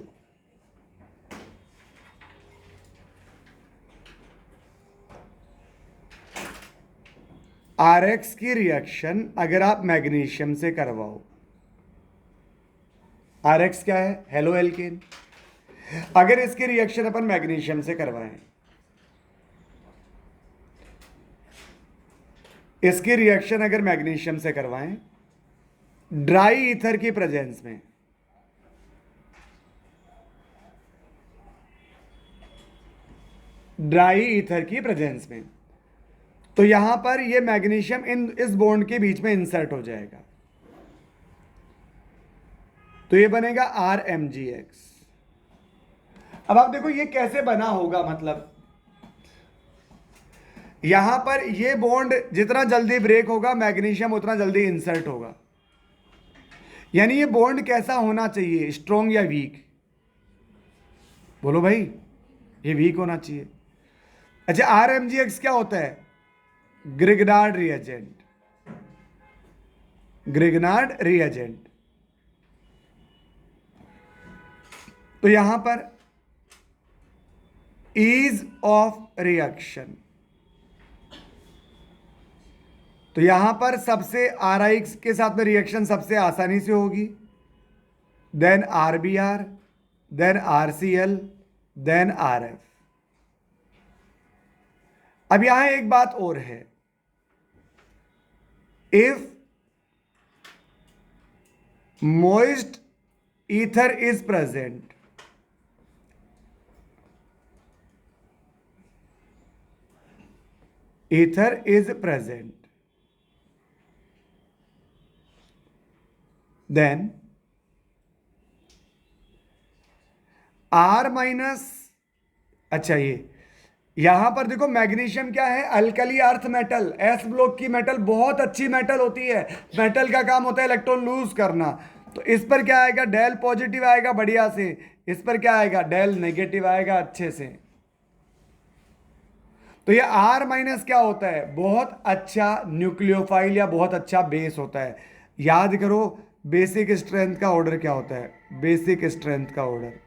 RX की रिएक्शन अगर आप मैग्नीशियम से करवाओ, RX क्या है? Halo alkane. अगर इसकी रिएक्शन अपन मैग्नीशियम से करवाएं, इसकी रिएक्शन अगर मैग्नीशियम से करवाएं ड्राई ईथर की प्रेजेंस में, ड्राई ईथर की प्रेजेंस में, तो यहां पर ये मैग्नीशियम इस बॉन्ड के बीच में इंसर्ट हो जाएगा, तो ये बनेगा RMgX। अब आप देखो ये कैसे बना होगा, मतलब यहां पर ये बॉन्ड जितना जल्दी ब्रेक होगा मैग्नीशियम उतना जल्दी इंसर्ट होगा। यानी ये बॉन्ड कैसा होना चाहिए, स्ट्रॉन्ग या वीक? बोलो भाई, ये वीक होना चाहिए। अच्छा, RMgX क्या होता है? Grignard reagent, Grignard reagent. तो यहां पर ईज ऑफ रिएक्शन, तो यहां पर सबसे RX के साथ में रिएक्शन सबसे आसानी से होगी, then RBr, then RCl, then RF। अब यहां एक बात और है, if moist ether is present, ether is present, then R minus, अच्छा ये यहां पर देखो मैग्नीशियम क्या है? Alkali earth metal, S block की मेटल बहुत अच्छी मेटल होती है। मेटल का काम होता है इलेक्ट्रॉन लूज करना, तो इस पर क्या आएगा? डेल पॉजिटिव आएगा बढ़िया से, इस पर क्या आएगा? डेल नेगेटिव आएगा अच्छे से। तो ये R माइनस क्या होता है? बहुत अच्छा न्यूक्लियोफाइल या बहुत अच्छा बेस होता है। याद करो बेसिक स्ट्रेंथ का ऑर्डर क्या होता है? बेसिक स्ट्रेंथ का ऑर्डर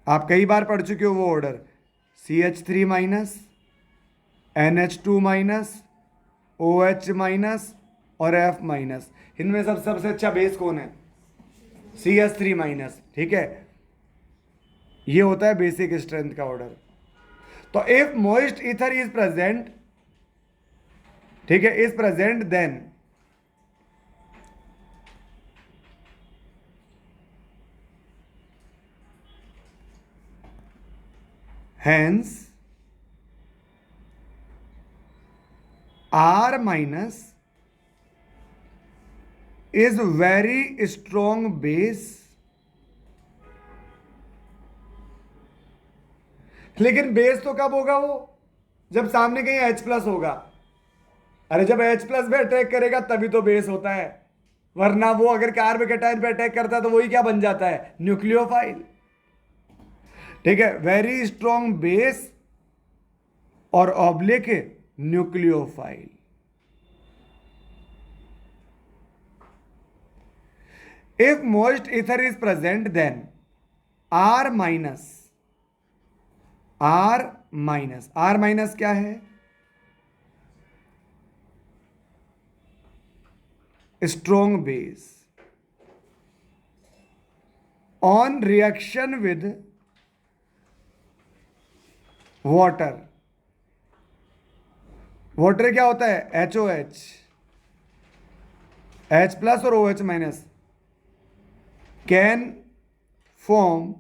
आप कई बार पढ़ चुके हो वो order, CH3 minus, NH2 minus, OH minus और F माइनस। इनमें सबसे अच्छा बेस कौन है? CH3 माइनस, ठीक है। ये होता है बेसिक स्ट्रेंथ का ऑर्डर। तो if moist ether is present, ठीक है, is present, then hence R minus is very strong base, लेकिन बेस तो कब होगा वो? जब सामने कहीं H प्लस होगा। अरे जब H प्लस पे अटैक करेगा तभी तो बेस होता है, वरना वो अगर कार्बोकेटाइन पे अटैक करता है तो वही क्या बन जाता है, न्यूक्लियोफाइल। ठीक है, वेरी स्ट्रॉन्ग बेस और oblique nucleophile. If moist ether is present, then R minus क्या है, strong base on reaction with water. Water क्या होता है, HOH, H प्लस और OH माइनस कैन फॉर्म।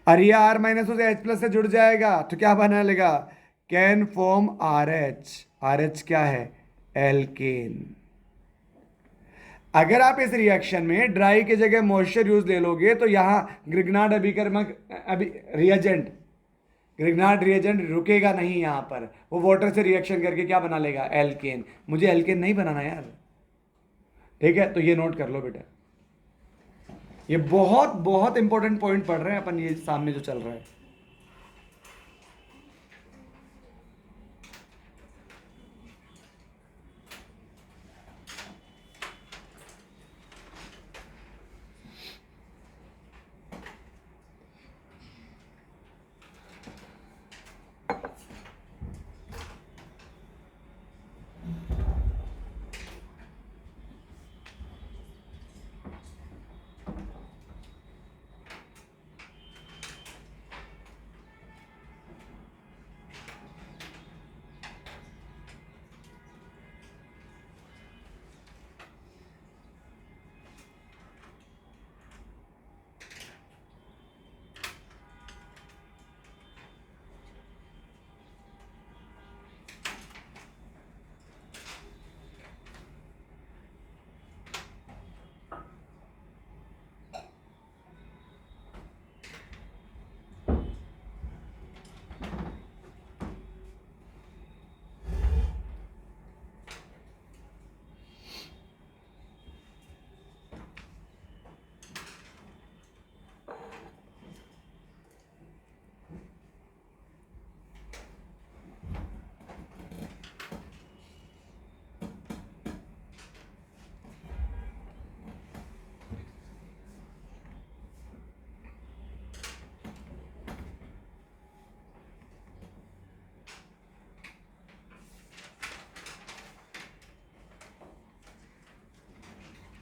अरे ये R माइनस से H प्लस से जुड़ जाएगा तो क्या बना लेगा, कैन फॉर्म RH। RH क्या है, एल्केन। अगर आप इस रिएक्शन में ड्राई की जगह मॉइस्चर यूज ले लोगे तो यहां ग्रिग्नार्ड ग्रिग्नार्ड रिएजेंट रुकेगा नहीं, यहां पर वो वाटर से रिएक्शन करके क्या बना लेगा, एल्केन। मुझे एल्केन नहीं बनाना यार, ठीक है, तो ये नोट कर लो बेटा, ये बहुत बहुत इंपॉर्टेंट पॉइंट पढ़ रहे हैं अपन, ये सामने जो चल रहा है।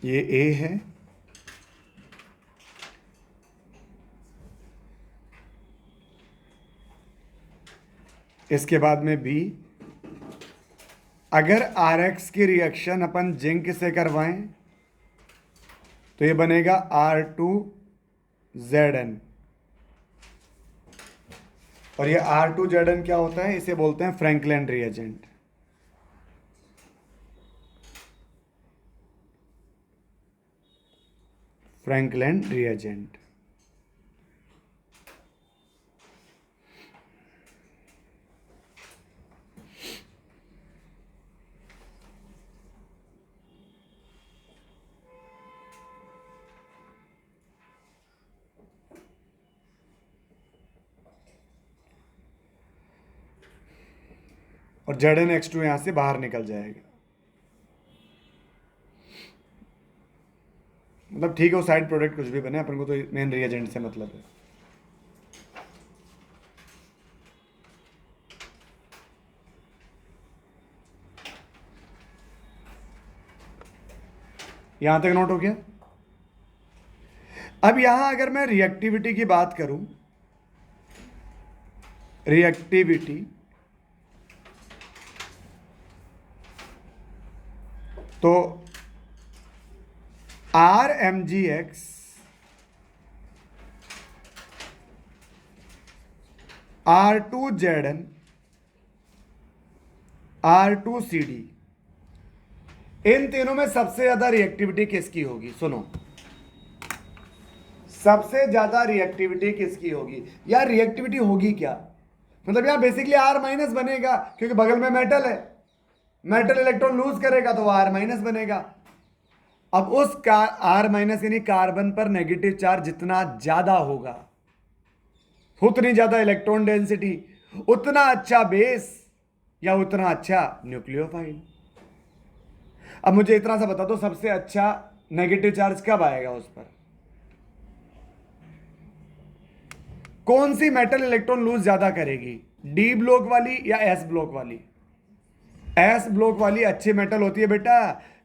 ये A है, इसके बाद में B। अगर RX की रिएक्शन अपन जिंक से करवाएं तो ये बनेगा R2Zn, और ये R2Zn क्या होता है, इसे बोलते हैं फ्रैंकलिन रिएजेंट। Franklin reagent. और ZnX2 यहां से बाहर निकल जाएगा, मतलब ठीक है, वो साइड प्रोडक्ट कुछ भी बने, अपन को तो मेन रिएजेंट से मतलब है। यहां तक नोट हो गया। अब यहां अगर मैं रिएक्टिविटी की बात करूं, रिएक्टिविटी तो RMgX R2Zn R2CD, इन तीनों में सबसे ज्यादा रिएक्टिविटी किसकी होगी, सुनो, सबसे ज्यादा रिएक्टिविटी किसकी होगी यार, रिएक्टिविटी होगी क्या, मतलब यहाँ बेसिकली आर माइनस बनेगा, क्योंकि बगल में मेटल है, मेटल इलेक्ट्रॉन लूज करेगा तो वो आर माइनस बनेगा। अब उस आर माइनस यानी कार्बन पर नेगेटिव चार्ज जितना ज्यादा होगा, उतनी ज्यादा इलेक्ट्रॉन डेंसिटी, उतना अच्छा बेस या उतना अच्छा न्यूक्लियोफाइल। अब मुझे इतना सा बता दो, सबसे अच्छा नेगेटिव चार्ज कब आएगा उस पर? कौन सी मेटल इलेक्ट्रॉन लूज ज्यादा करेगी, डी ब्लॉक वाली या एस ब्लॉक वाली? एस ब्लॉक वाली अच्छी मेटल होती है बेटा।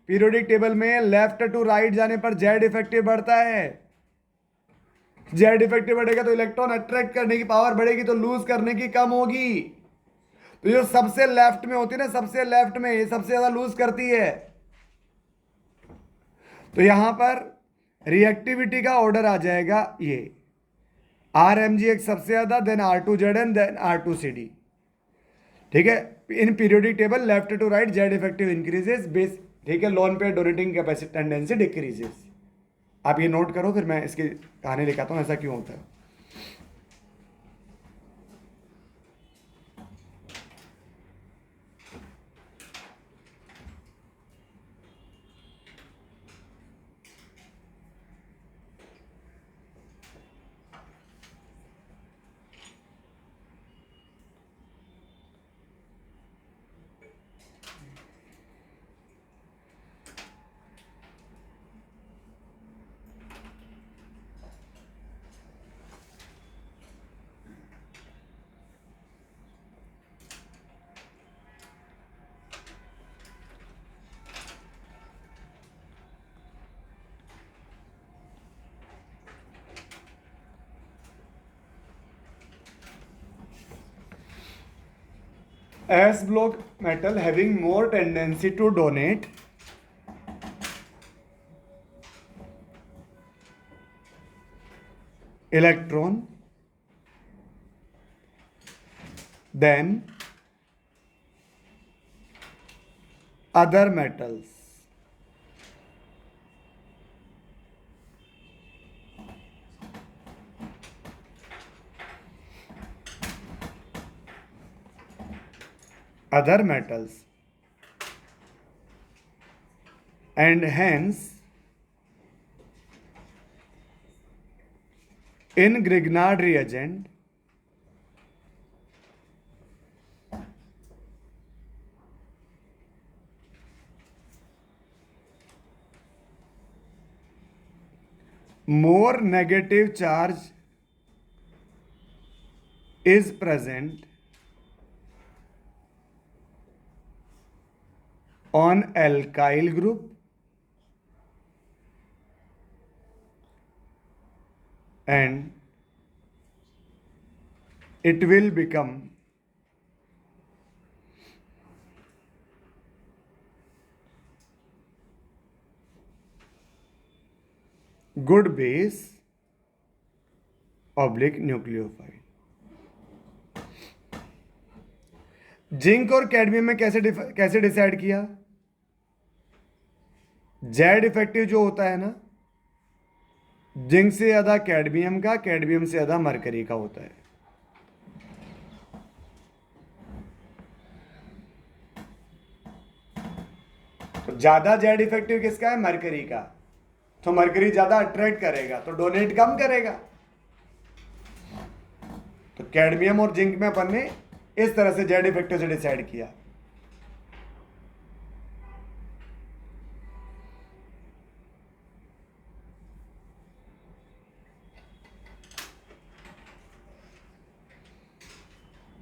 पीरियोडिक टेबल में लेफ्ट टू राइट जाने पर जेड इफेक्टिव बढ़ता है। जेड इफेक्टिव बढ़ेगा तो इलेक्ट्रॉन अट्रैक्ट करने की पावर बढ़ेगी, तो लूज करने की कम होगी। तो जो सबसे लेफ्ट में होती है ना, सबसे लेफ्ट में ये सबसे ज्यादा लूज करती है। तो यहां पर रिएक्टिविटी का ऑर्डर आ जाएगा ये, आर एम जी एक्स सबसे ज्यादा, then R two Z N, then R two C D. ठीक है, in periodic table left to right Z effective increases, base ठीक है, लोन पे डोनेटिंग कैपेसिटी टेंडेंसी डिक्रीजेस। आप ये नोट करो, फिर मैं इसकी कहानी दिखाता हूं ऐसा क्यों होता है। S block metal having more tendency to donate electron than other metals. Other metals, and hence in Grignard reagent more negative charge is present on alkyl group and it will become good base oblique nucleophile। Zinc और cadmium में कैसे decide किया? Z effective जो होता है ना, zinc से ज्यादा कैडमियम का, कैडमियम से ज्यादा मरकरी का होता है। तो ज्यादा जेड इफेक्टिव किसका है? मरकरी का। तो मरकरी ज्यादा अट्रैक्ट करेगा तो डोनेट कम करेगा। तो कैडमियम और जिंक में अपन ने इस तरह से जेड इफेक्टिव से डिसाइड किया।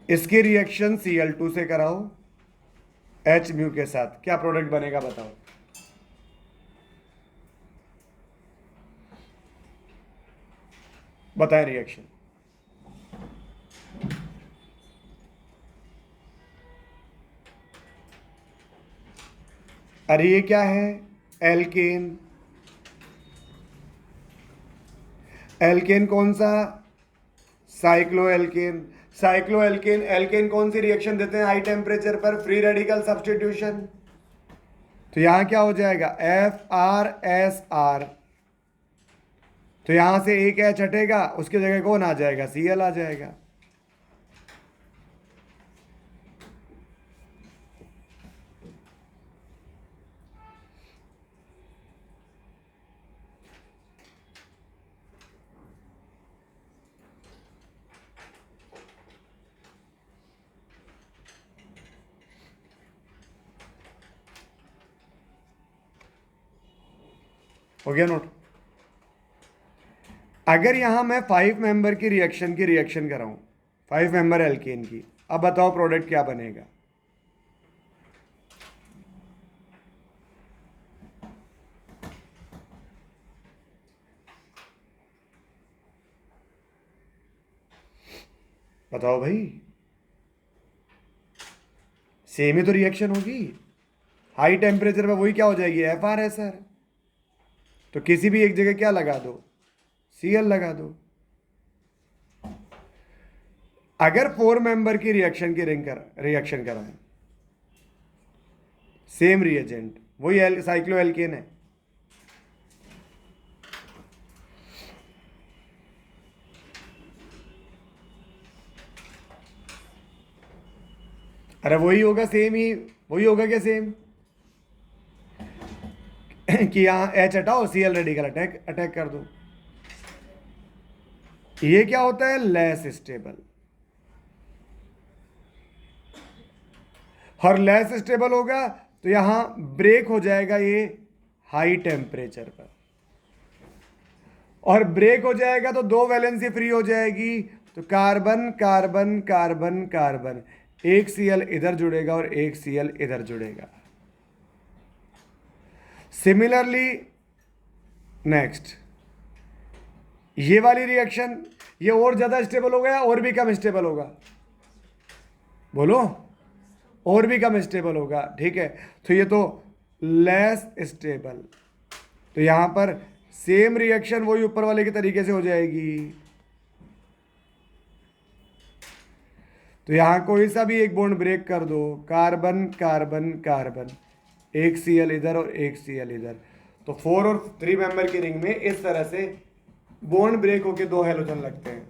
इसकी रिएक्शन Cl2 से कराओ H म्यू के साथ, क्या प्रोडक्ट बनेगा बताओ? बताएं रिएक्शन। अरे ये क्या है? एल्केन। एल्केन कौन सा? साइक्लोएल्केन। साइक्लोएल्केन, एल्केन कौन सी रिएक्शन देते हैं हाई टेम्परेचर पर? Free radical substitution. तो यहां क्या हो जाएगा? FrSr। तो यहां से एक H हटेगा, उसकी जगह कौन आ जाएगा? Cl आ जाएगा। हो गया नोट। अगर यहां मैं 5 मेंबर की रिएक्शन कराऊं, 5 मेंबर एल्केन की, अब बताओ प्रोडक्ट क्या बनेगा। बताओ भाई, सेम ही तो रिएक्शन होगी। हाई टेम्परेचर पे वही क्या हो जाएगी, FR SR। तो किसी भी एक जगह क्या लगा दो, Cl लगा दो। अगर 4 मेंबर की रिएक्शन कराएं, सेम रिएजेंट, वही साइक्लो एल्केन है, अरे वही होगा, सेम ही वही होगा क्या, सेम कि यहाँ H हटाओ, Cl रेडिकल अटैक अटैक कर दो। ये क्या होता है, लेस स्टेबल। और लेस स्टेबल होगा तो यहां ब्रेक हो जाएगा ये हाई टेम्परेचर पर, और ब्रेक हो जाएगा तो 2 वैलेंसी फ्री हो जाएगी। तो कार्बन कार्बन कार्बन कार्बन, एक Cl इधर जुड़ेगा और एक Cl इधर जुड़ेगा। सिमिलरली नेक्स्ट ये वाली रिएक्शन, ये और ज्यादा स्टेबल होगा या और भी कम स्टेबल होगा, बोलो, और भी कम स्टेबल होगा। ठीक है, तो ये तो लेस स्टेबल, तो यहां पर सेम रिएक्शन वही ऊपर वाले के तरीके से हो जाएगी। तो यहां कोई सा भी एक बॉन्ड ब्रेक कर दो, कार्बन कार्बन कार्बन, एक Cl इधर और एक Cl इधर, तो 4 और 3 मेंबर की रिंग में इस तरह से बॉन्ड ब्रेक होके 2 हैलोजन लगते हैं।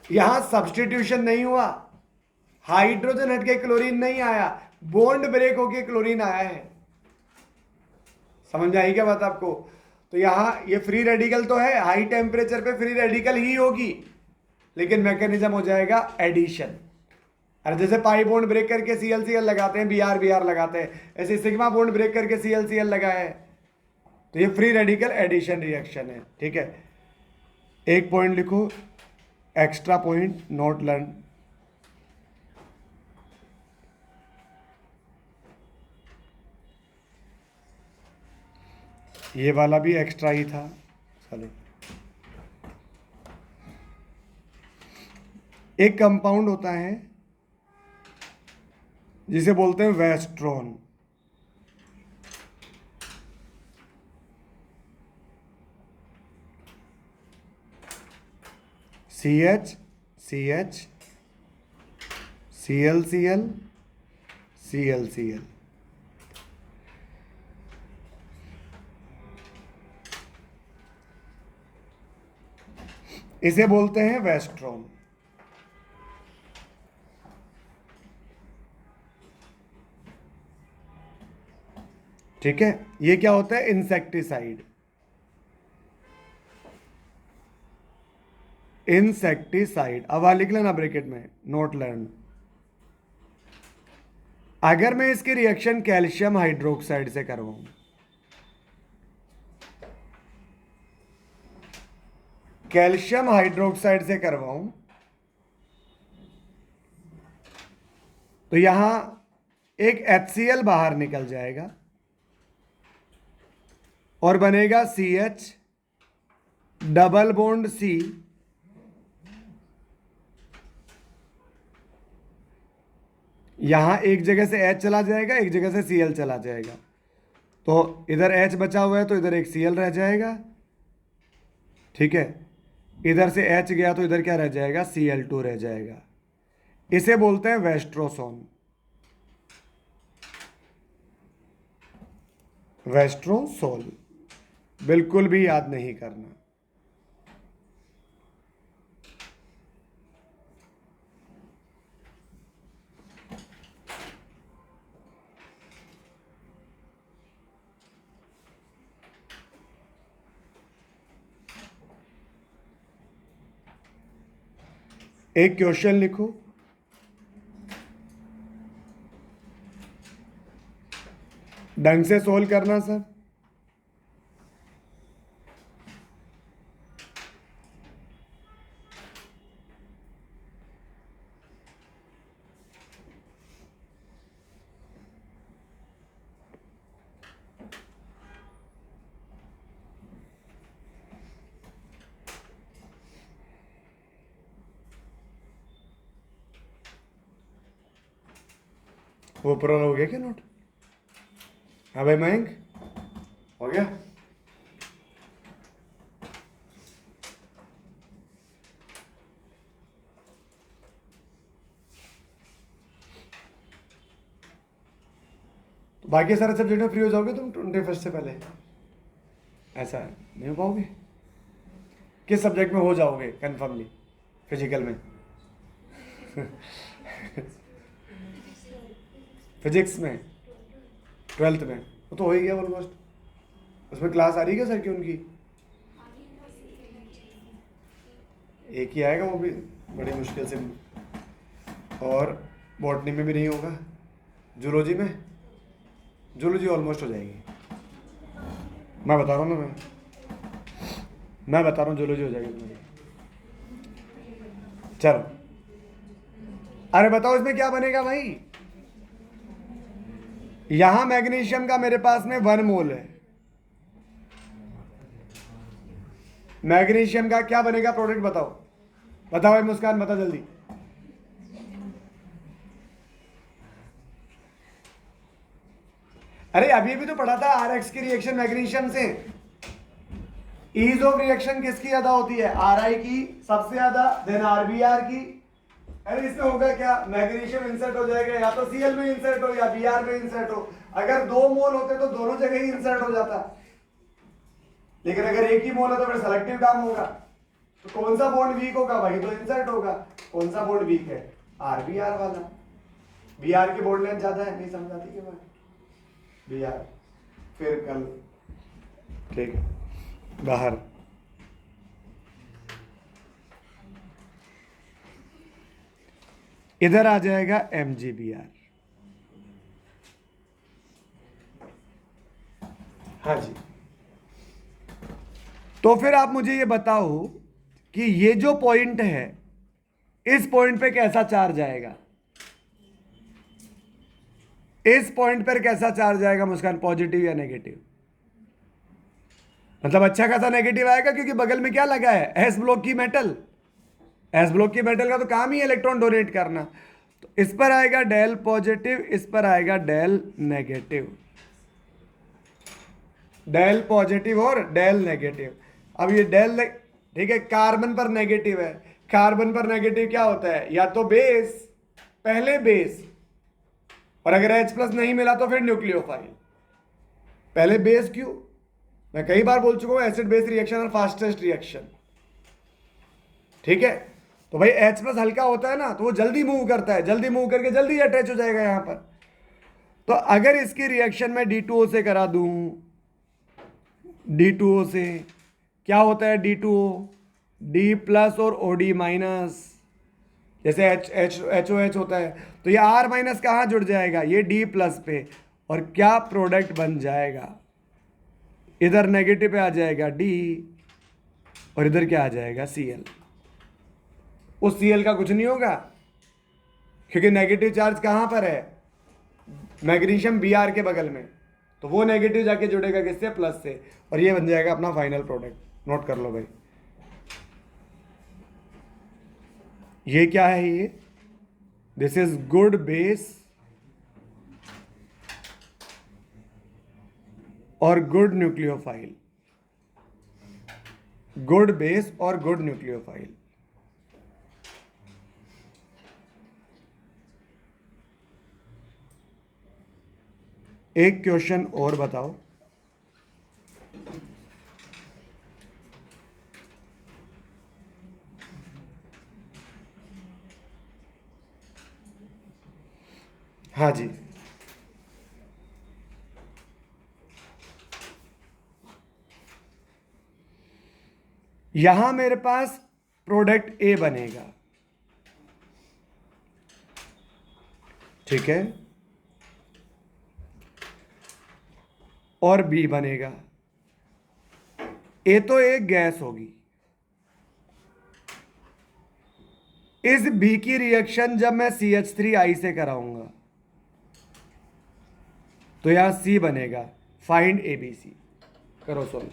यहां सब्स्टिट्यूशन नहीं हुआ, हाइड्रोजन हटके क्लोरीन नहीं आया, बॉन्ड ब्रेक होके क्लोरीन आया है। समझ में आई क्या बात आपको। तो यहां ये फ्री रेडिकल तो है, हाई टेम्परेचर पे फ्री रेडिकल ही होगी, लेकिन मैकेनिज्म हो जाएगा एडिशन। अरे जैसे पाई बॉन्ड ब्रेक करके Cl लगाते हैं, Br लगाते हैं, ऐसे सिग्मा बॉन्ड ब्रेक करके Cl लगाया है। तो ये फ्री रेडिकल एडिशन रिएक्शन है। ठीक है, एक पॉइंट लिखो, एक्स्ट्रा पॉइंट नोट लर्न। ये वाला भी एक्स्ट्रा ही था, चलो। एक कंपाउंड होता है जिसे बोलते हैं वेस्ट्रॉन। CH CH ClCl ClCl, इसे बोलते हैं वेस्ट्रॉन। ठीक है, ये क्या होता है, इंसेक्टिसाइड। इंसेक्टिसाइड, अब लिख लेना ब्रैकेट में, नोट लर्न। अगर मैं इसकी रिएक्शन कैल्शियम हाइड्रोक्साइड से करवाऊं, कैल्शियम हाइड्रोक्साइड से करवाऊं, तो यहां एक HCl बाहर निकल जाएगा और बनेगा CH डबल बॉन्ड C, यहां एक जगह से H चला जाएगा, एक जगह से Cl चला जाएगा, तो इधर H बचा हुआ है तो इधर एक Cl रह जाएगा। ठीक है, इधर से H गया तो इधर क्या रह जाएगा, Cl2 रह जाएगा। इसे बोलते हैं वेस्ट्रोसोन। वेस्ट्रोसोल, बिल्कुल भी याद नहीं करना। एक क्वेश्चन लिखो, ढंग से सोल्व करना सर। वो पूरा हो गया क्या नोट? हाँ भाई मयंक, हो गया? तो बाकी सारे सब्जेक्ट में फ्री हो जाओगे तुम 21 से पहले? ऐसा है, नहीं हो पाओगे? किस सब्जेक्ट में हो जाओगे कन्फर्मली? फिजिकल में? फिजिक्स में, 12th में? वो तो हो ही गया ऑलमोस्ट। उसमें क्लास आ रही है क्या सर की उनकी? एक ही आएगा, वो भी बड़ी मुश्किल से। और बॉटनी में भी नहीं होगा। जूलॉजी में? जूलॉजी ऑलमोस्ट हो जाएगी, मैं बता रहा हूँ ना, मैं बता रहा हूँ जूलॉजी हो जाएगी तुम्हारी। चलो, अरे बताओ इसमें क्या बनेगा भाई? यहां मैग्नीशियम का मेरे पास में 1 मोल है। मैग्नीशियम का क्या बनेगा प्रोडक्ट? बताओ बताओ भाई मुस्कान, बता जल्दी। अरे अभी भी तो पढ़ा था RX की रिएक्शन मैग्नीशियम से। ईज ऑफ रिएक्शन किसकी ज्यादा होती है? RI की सबसे ज्यादा, देन RBr की। अरे इसमें होगा क्या? मैग्नीशियम इंसर्ट हो जाएगा, या तो Cl में इंसर्ट हो या Br में इंसर्ट हो। अगर 2 मोल होते तो दोनों जगह ही इंसर्ट हो जाता, लेकिन अगर एक ही मोल है तो फिर सेलेक्टिव काम होगा। तो कौन सा बॉन्ड वीक होगा? वही तो इंसर्ट होगा। कौन सा बॉन्ड वीक है? RBr वाला। Br की बॉन्ड लेंथ ज्यादा है, नहीं समझ आती क्या बात? Br फिर कल ठीक है बाहर। इधर आ जाएगा MgBr। हाँ जी, तो फिर आप मुझे ये बताओ कि ये जो पॉइंट है, इस पॉइंट पे कैसा चार्ज आएगा? इस पॉइंट पर कैसा चार्ज आएगा मुस्कान? पॉजिटिव या नेगेटिव? मतलब अच्छा खासा नेगेटिव आएगा, क्योंकि बगल में क्या लगा है? एस ब्लॉक की मेटल। एस ब्लॉक की मेटल का तो काम ही इलेक्ट्रॉन डोनेट करना। तो इस पर आएगा डेल पॉजिटिव, इस पर आएगा डेल नेगेटिव। डेल पॉजिटिव और डेल नेगेटिव। अब ये डेल ठीक है, कार्बन पर नेगेटिव है। कार्बन पर नेगेटिव क्या होता है? या तो बेस, पहले बेस, और अगर H+ नहीं मिला तो फिर न्यूक्लियोफाइल। पहले बेस क्यों? मैं कई बार बोल चुका हूं, एसिड बेस रिएक्शन और फास्टेस्ट रिएक्शन। ठीक है, तो भाई H+ हल्का होता है ना, तो वो जल्दी मूव करता है, जल्दी मूव करके जल्दी अटैच हो जाएगा यहां पर। तो अगर इसकी रिएक्शन में D2O से करा दूं, D2O से क्या होता है? D2O D+ और OD-, जैसे HOH होता है, तो ये R- कहाँ जुड़ जाएगा? ये D+ पे, और क्या प्रोडक्ट बन जाएगा? इधर नेगेटिव पे आ जाएगा D, और इधर क्या आ जाएगा? Cl। उस Cl का कुछ नहीं होगा, क्योंकि नेगेटिव चार्ज कहां पर है? मैग्नीशियम Br के बगल में, तो वो नेगेटिव जाके जुड़ेगा किससे? प्लस से, और ये बन जाएगा अपना फाइनल प्रोडक्ट। नोट कर लो भाई, ये क्या है? ये दिस इज गुड बेस और गुड न्यूक्लियोफाइल। गुड बेस और गुड न्यूक्लियोफाइल। एक क्वेश्चन और बताओ। हाँ जी, यहां मेरे पास प्रोडक्ट A बनेगा, ठीक है, और बी बनेगा। ए तो एक गैस होगी। इस बी की रिएक्शन जब मैं CH3I से कराऊंगा तो यहां सी बनेगा। Find ABC। करो सॉल्व।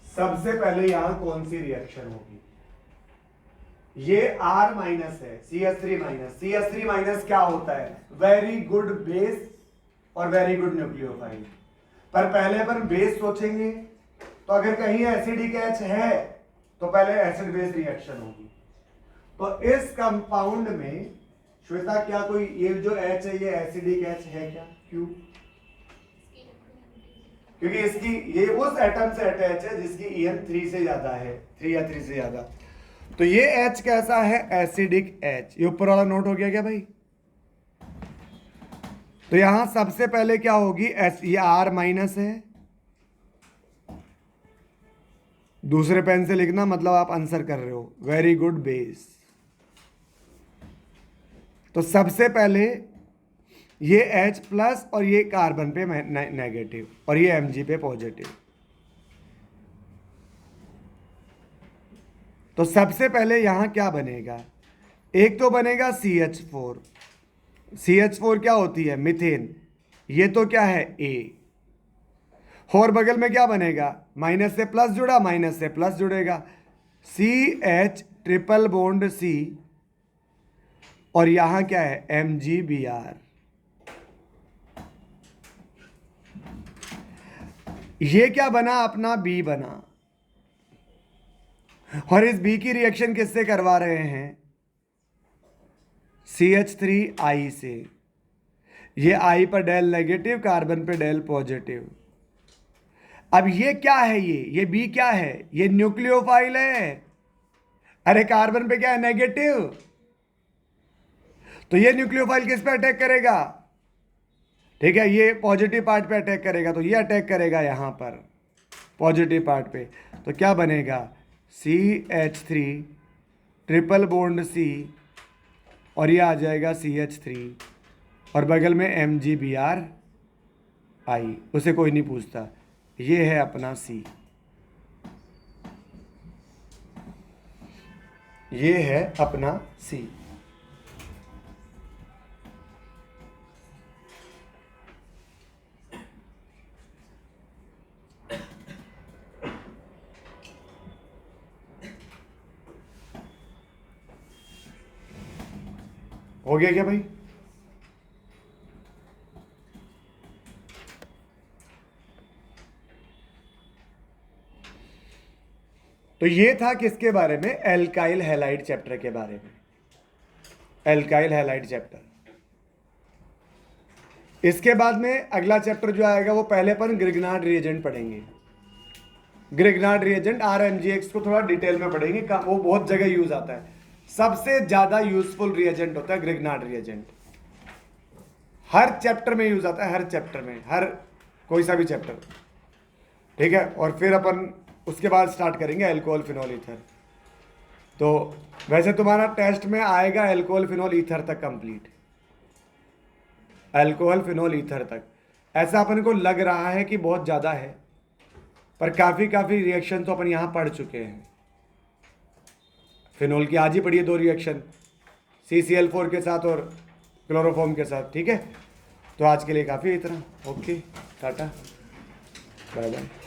सबसे पहले यहां कौन सी रिएक्शन होगी? ये R माइनस है, CH3 माइनस। CH3 माइनस क्या होता है? वेरी गुड बेस और वेरी गुड न्यूक्लियोफाइल। पर पहले अपन बेस सोचेंगे, तो अगर कहीं एसिडिक H है तो पहले एसिड बेस रिएक्शन होगी। तो इस कंपाउंड में श्वेता क्या कोई ये जो H है ये एसिडिक H है क्या? क्यों? क्योंकि इसकी ये उस एटम से अटैच है जिसकी EN 3 से ज्यादा है, 3 या 3 से ज्यादा। तो ये H कैसा है? Acidic H। ये ऊपर वाला नोट हो गया क्या भाई? तो यहां सबसे पहले क्या होगी? ये R माइनस है। दूसरे पेन से लिखना, मतलब आप आंसर कर रहे हो। Very good base. तो सबसे पहले ये H प्लस और ये कार्बन पे नेगेटिव और ये Mg पे पॉजिटिव। तो सबसे पहले यहां क्या बनेगा? एक तो बनेगा CH4। CH4 क्या होती है? मीथेन। ये तो क्या है? A। और बगल में क्या बनेगा? माइनस से प्लस जुड़ा, माइनस से प्लस जुड़ेगा। CH ट्रिपल बॉन्ड C और यहां क्या है? MgBr। ये क्या बना? अपना B बना। और इस B की रिएक्शन किससे करवा रहे हैं? CH3I से। ये I पर डेल नेगेटिव, कार्बन पे डेल पॉजिटिव। अब ये क्या है? ये B क्या है? ये न्यूक्लियोफाइल है। अरे कार्बन पे क्या है? नेगेटिव। तो ये न्यूक्लियोफाइल किस पे अटैक करेगा? ठीक है, ये पॉजिटिव पार्ट पे अटैक करेगा, तो ये अटैक करेगा यहां पर पॉजिटिव पार्ट पे। तो क्या बनेगा? CH3 ट्रिपल बॉन्ड C और ये आ जाएगा CH3 और बगल में MgBr I। उसे कोई नहीं पूछता। ये है अपना C। ये है अपना C। हो गया क्या भाई? तो ये था किसके बारे में? एल्काइल हैलाइड चैप्टर के बारे में। Alkyl halide chapter. इसके बाद में अगला चैप्टर जो आएगा वो पहले अपन ग्रिग्नार्ड रिएजेंट पढ़ेंगे। ग्रिग्नार्ड रिएजेंट RMgX को थोड़ा डिटेल में पढ़ेंगे, वो बहुत जगह यूज आता है। सबसे ज्यादा यूजफुल रिएजेंट होता है ग्रिग्नार्ड रिएजेंट। हर चैप्टर में यूज आता है, हर चैप्टर में, हर कोई सा भी चैप्टर। ठीक है, और फिर अपन उसके बाद स्टार्ट करेंगे अल्कोहल फिनॉल ईथर। तो वैसे तुम्हारा टेस्ट में आएगा अल्कोहल फिनॉल ईथर तक कंप्लीट, अल्कोहल फिनॉल ईथर तक। ऐसा अपन को लग रहा है कि बहुत ज़्यादा है, पर काफ़ी रिएक्शन तो अपन यहाँ पढ़ चुके हैं। फिनॉल की आज ही पढ़िए 2 रिएक्शन, CCl4 के साथ और क्लोरोफॉर्म के साथ। ठीक है, तो आज के लिए काफ़ी इतना। Okay, tata, bye bye.